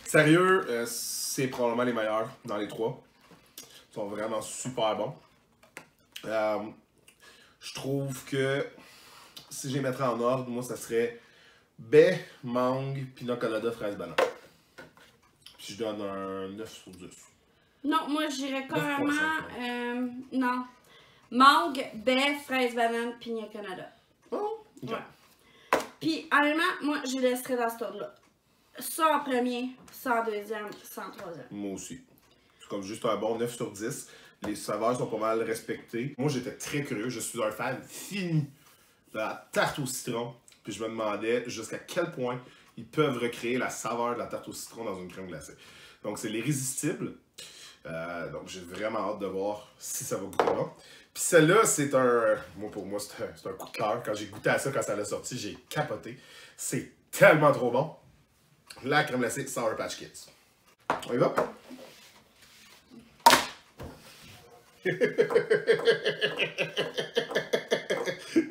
sérieux, c'est probablement les meilleurs dans les trois. Ils sont vraiment super bons. Je trouve que si je les mettrais en ordre, moi ça serait baie, mangue, pina colada, fraise, banane. Puis je donne un 9 sur 10. Non, moi j'irais 9,5, carrément. Non. Mangue, baie, fraise, banane, pina colada. Oh, ok. Ouais. Puis, honnêtement, moi, je les laisserais dans cet ordre-là. Ça en premier, ça en deuxième, ça en troisième. Moi aussi. C'est comme juste un bon 9 sur 10. Les saveurs sont pas mal respectées. Moi, j'étais très curieux. Je suis un fan fini de la tarte au citron. Puis je me demandais jusqu'à quel point ils peuvent recréer la saveur de la tarte au citron dans une crème glacée. Donc, c'est l'irrésistible. Donc, j'ai vraiment hâte de voir si ça va goûter bon. Puis celle-là, c'est un... Pour moi, c'est un coup de cœur. Quand j'ai goûté à ça, quand ça l'a sorti, j'ai capoté. C'est tellement trop bon. La crème glacée Sour Patch Kids. On y va?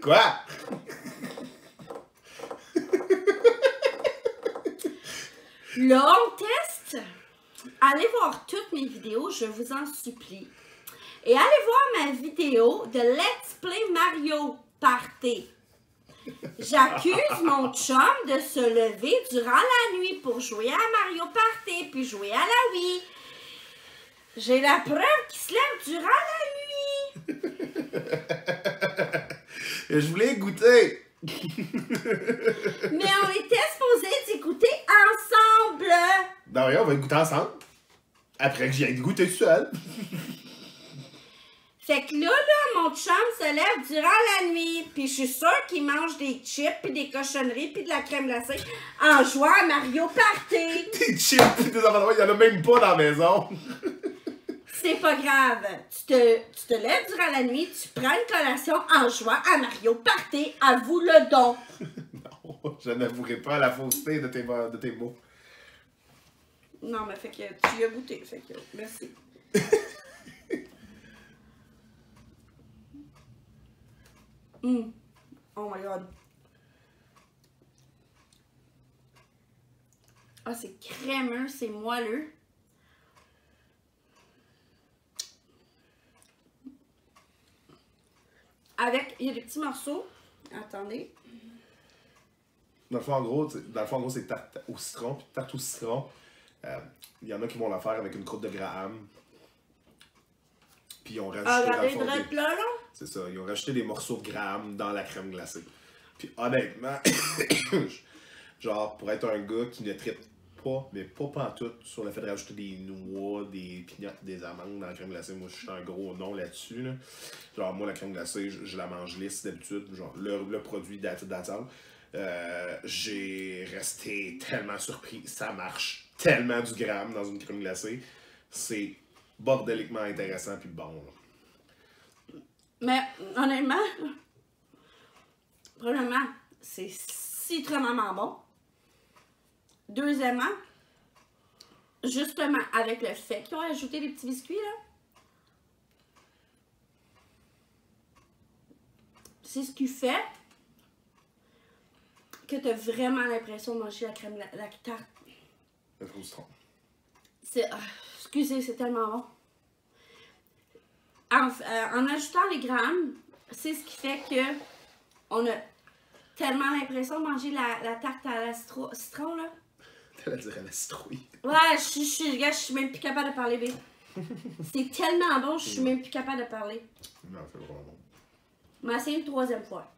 Quoi? Là, on teste. Allez voir toutes mes vidéos, je vous en supplie. Et allez voir ma vidéo de Let's Play Mario Party. J'accuse mon chum de se lever durant la nuit pour jouer à Mario Party puis jouer à la Wii. J'ai la preuve qu'il se lève durant la nuit. Je voulais goûter. Mais on était supposés s'écouter ensemble. Ben oui, on va goûter ensemble. Après que j'y aille goûter seul. Fait que là, mon chum se lève durant la nuit, puis je suis sûre qu'il mange des chips, puis des cochonneries, puis de la crème glacée en jouant à Mario Party. Des chips pis des affaires, il y en a même pas dans la maison. C'est pas grave. Tu te lèves durant la nuit, tu prends une collation en jouant à Mario Party. Avoue le don. Non, je n'avouerai pas la fausseté de tes mots. Non, mais fait que tu y as goûté, fait que merci. Oh my god. Ah, c'est crémeux, c'est moelleux. Avec, il y a des petits morceaux. Attendez. Dans le fond, en gros, c'est tarte au citron. Puis tarte au citron, il y en a qui vont la faire avec une croûte de graham. Puis ils ont rajouté dans le fond là. C'est ça, ils ont rajouté des morceaux de graham dans la crème glacée. Puis honnêtement, genre, pour être un gars qui ne tripe pas, mais pas pantoute, sur le fait de rajouter des noix, des pinottes, des amandes dans la crème glacée, moi je suis un gros non là-dessus. Là. Genre, moi la crème glacée, je la mange lisse d'habitude, genre le produit d'attente. J'ai resté tellement surpris, ça marche tellement du gramme dans une crème glacée. C'est bordéliquement intéressant puis bon. Là. Mais honnêtement, premièrement, c'est citronnamment bon. Deuxièmement, justement, avec le fait qu'ils ont ajouté des petits biscuits, là, c'est ce qui fait que tu as vraiment l'impression de manger la crème, la tarte. Le frustrant. Excusez, c'est tellement bon. En ajoutant les grammes, c'est ce qui fait que on a tellement l'impression de manger la tarte à la citron, là. T'allais dire à la citrouille. Ouais, je suis même plus capable de parler, B. C'est tellement bon, je suis même plus capable de parler. Non, c'est vraiment bon. Mais c'est une troisième fois.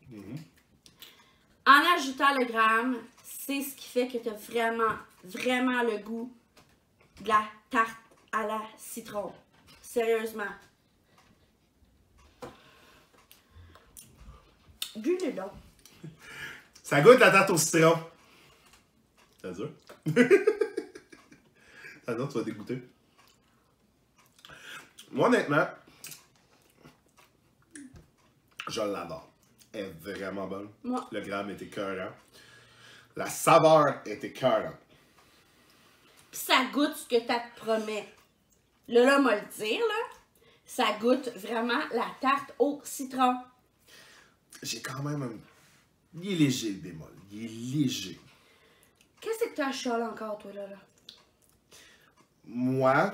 En ajoutant le gramme, c'est ce qui fait que tu as vraiment, vraiment le goût de la tarte à la citron. Sérieusement. Buvez donc. Ça goûte la tarte au citron. C'est dur. C'est dur, tu vas dégoûter. Moi, honnêtement, je l'adore. Elle est vraiment bonne. Moi. Le gramme est écœurant. La saveur est écœurante. Pis ça goûte ce que ça te promet. Là, moi le dire, là, ça goûte vraiment la tarte au citron. J'ai quand même un... Il est léger, le bémol. Il est léger. Qu'est-ce que t'as chialé encore, toi, là? Moi,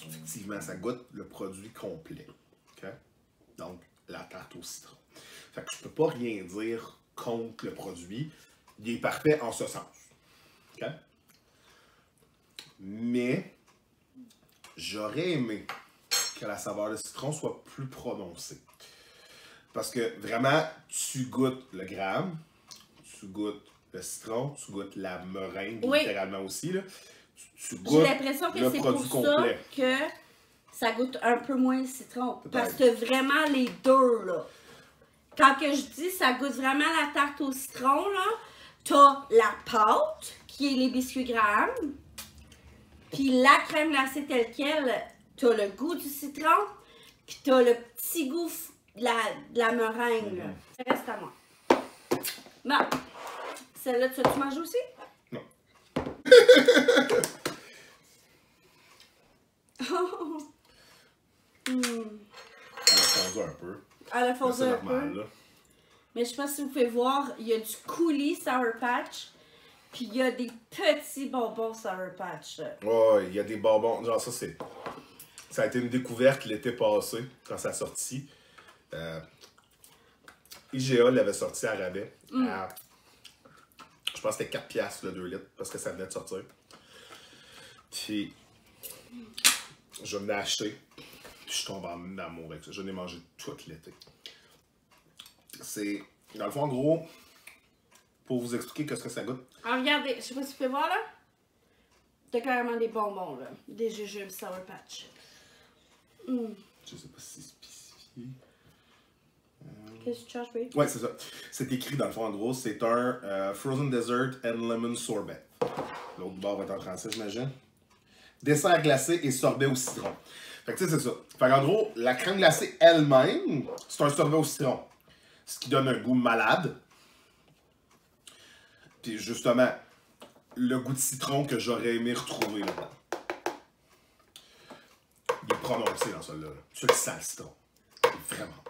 effectivement, ça goûte le produit complet. OK? Donc, la tarte au citron. Fait que je peux pas rien dire contre le produit. Il est parfait en ce sens. OK? Mais, j'aurais aimé que la saveur de citron soit plus prononcée. Parce que vraiment, tu goûtes le gramme, tu goûtes le citron, tu goûtes la meringue, oui. Littéralement aussi. Là. Tu J'ai goûtes l'impression que le c'est produit pour complet. ça que ça goûte un peu moins le citron. Parce que vraiment les deux, là. Quand que je dis ça goûte vraiment la tarte au citron, là, t'as la pâte, qui est les biscuits Graham, puis la crème glacée telle quelle, t'as le goût du citron, puis t'as le petit goût de la meringue, là. Ça reste à moi. Bon. Celle-là, tu as-tu mangé aussi? Non. Elle a fondu un peu. Elle a fondu C'est un normal, peu. là. Mais je sais pas si vous pouvez voir, il y a du coulis Sour Patch, puis il y a des petits bonbons Sour Patch. Oh, il y a des bonbons. Genre, ça a été une découverte l'été passé, quand ça a sorti. IGA l'avait sorti à rabais. Je pense que c'était 4 piastres le 2 litres, parce que ça venait de sortir. Puis, je l'ai acheté. Puis, je suis tombé en amour avec ça. Je l'ai mangé tout l'été. C'est, dans le fond, en gros, pour vous expliquer qu'est-ce que ça goûte. Alors, regardez, je sais pas si vous pouvez voir, là. T'as carrément des bonbons, là. Des jujubes Sour Patch. Je sais pas si c'est spécifié. Qu'est-ce que tu cherches, oui? Ouais, c'est ça. C'est écrit dans le fond, en gros, c'est un Frozen Dessert and Lemon Sorbet. L'autre bord va être en français, j'imagine. Dessert glacé et sorbet au citron. Fait que tu sais, c'est ça. Fait qu'en gros, la crème glacée elle-même, c'est un sorbet au citron. Ce qui donne un goût malade. Puis justement, le goût de citron que j'aurais aimé retrouver là-dedans. Il est prononcé dans celui-là. Tu le sens, le citron. Vraiment.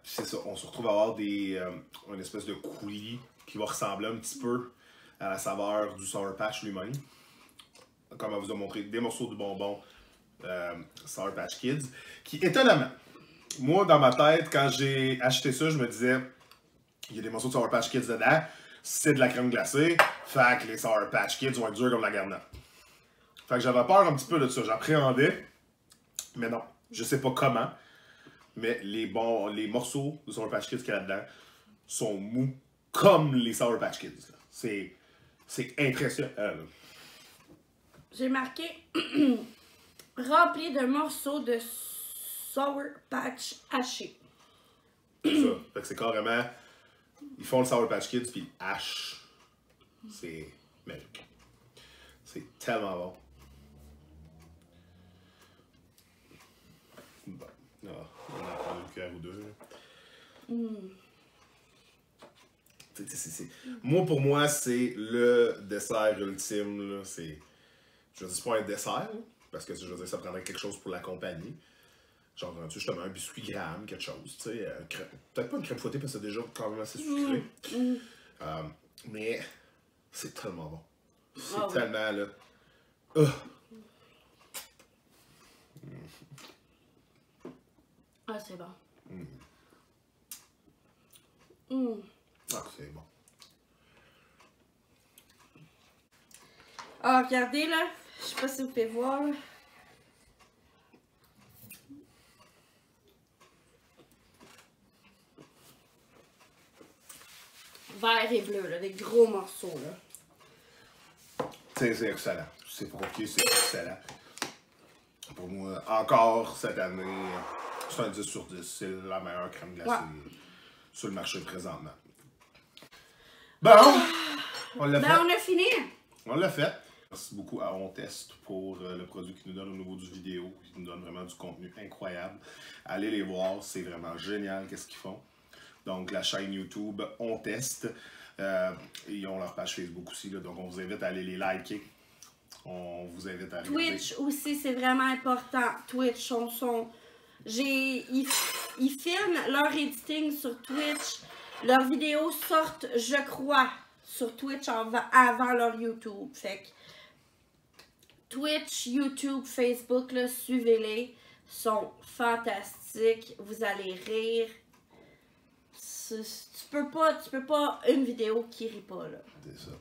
C'est ça, on se retrouve à avoir une espèce de coulis qui va ressembler un petit peu à la saveur du Sour Patch lui-même. Comme on vous a montré, des morceaux de bonbons Sour Patch Kids. Qui, étonnamment, moi, dans ma tête, quand j'ai acheté ça, je me disais, il y a des morceaux de Sour Patch Kids dedans, c'est de la crème glacée, fait que les Sour Patch Kids vont être durs comme la garnette. Fait que j'avais peur un petit peu de ça, j'appréhendais, mais non, je sais pas comment, mais les morceaux de Sour Patch Kids qu'il y a là-dedans sont mous comme les Sour Patch Kids. C'est impressionnant. J'ai marqué rempli de morceaux de Sour Patch hachés. C'est ça. Fait que c'est carrément. Ils font le Sour Patch Kids puis ils hachent. C'est magique. C'est tellement bon. Bon. Ah, on en prend une cuillère ou deux. Moi, pour moi, c'est le dessert ultime. Là. Je veux dire, c'est pas un dessert, là, parce que je veux dire, ça prendrait quelque chose pour l'accompagner. Genre, justement, un biscuit graham, quelque chose, tu sais. Peut-être pas une crème fouettée, parce que c'est déjà quand même assez sucré. Mais c'est tellement bon. C'est tellement, là... Ah, c'est bon. Ah, c'est bon. Ah, regardez, là. Je sais pas si vous pouvez voir, là. Vert et bleu, là. Des gros morceaux, là. C'est excellent. C'est croqué, c'est excellent. Pour moi, encore cette année, c'est un 10 sur 10. C'est la meilleure crème glacée sur le marché présentement. Bon, on l'a fait. On a fini. On l'a fait. Merci beaucoup à On Test pour le produit qu'ils nous donnent au niveau du vidéo. Ils nous donnent vraiment du contenu incroyable. Allez les voir, c'est vraiment génial qu'est-ce qu'ils font. Donc la chaîne YouTube On Test. Ils ont leur page Facebook aussi, là, donc on vous invite à aller les liker. On vous invite à aller Twitch aussi, c'est vraiment important. Twitch, ils filment leur editing sur Twitch. Leurs vidéos sortent, je crois, sur Twitch avant leur YouTube. Fait que Twitch, YouTube, Facebook, là, suivez-les. Sont fantastiques. Vous allez rire. Tu peux pas une vidéo qui rit pas, là. C'est ça.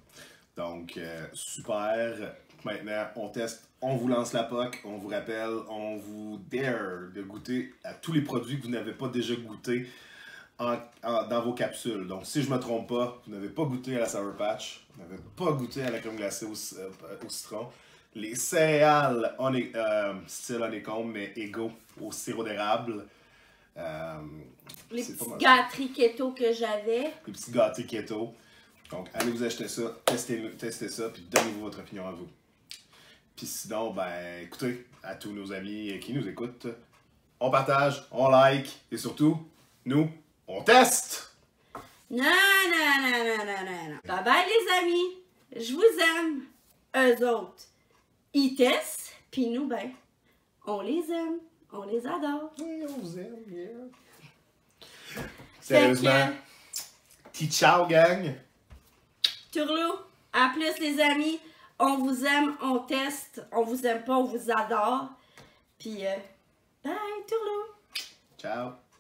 Donc, super. Maintenant, on teste, on vous lance la POC, on vous rappelle, on vous dare de goûter à tous les produits que vous n'avez pas déjà goûté dans vos capsules. Donc, si je ne me trompe pas, vous n'avez pas goûté à la Sour Patch, vous n'avez pas goûté à la crème glacée au citron, les céréales style honeycomb, mais égaux au sirop d'érable. Les petites gâteries keto que j'avais. Les petits gâteries keto. Donc, allez vous acheter ça, testez ça, puis donnez-vous votre opinion à vous. Puis sinon, ben, écoutez, à tous nos amis qui nous écoutent, on partage, on like, et surtout, nous, on teste! Non. Bye bye les amis, je vous aime. Eux autres, ils testent, puis nous, ben, on les aime, on les adore. Oui, on vous aime, yeah. Sérieusement, petit ciao, gang! Turlou, à plus les amis, on vous aime, on teste, on vous aime pas, on vous adore. Puis, bye Turlou! Ciao!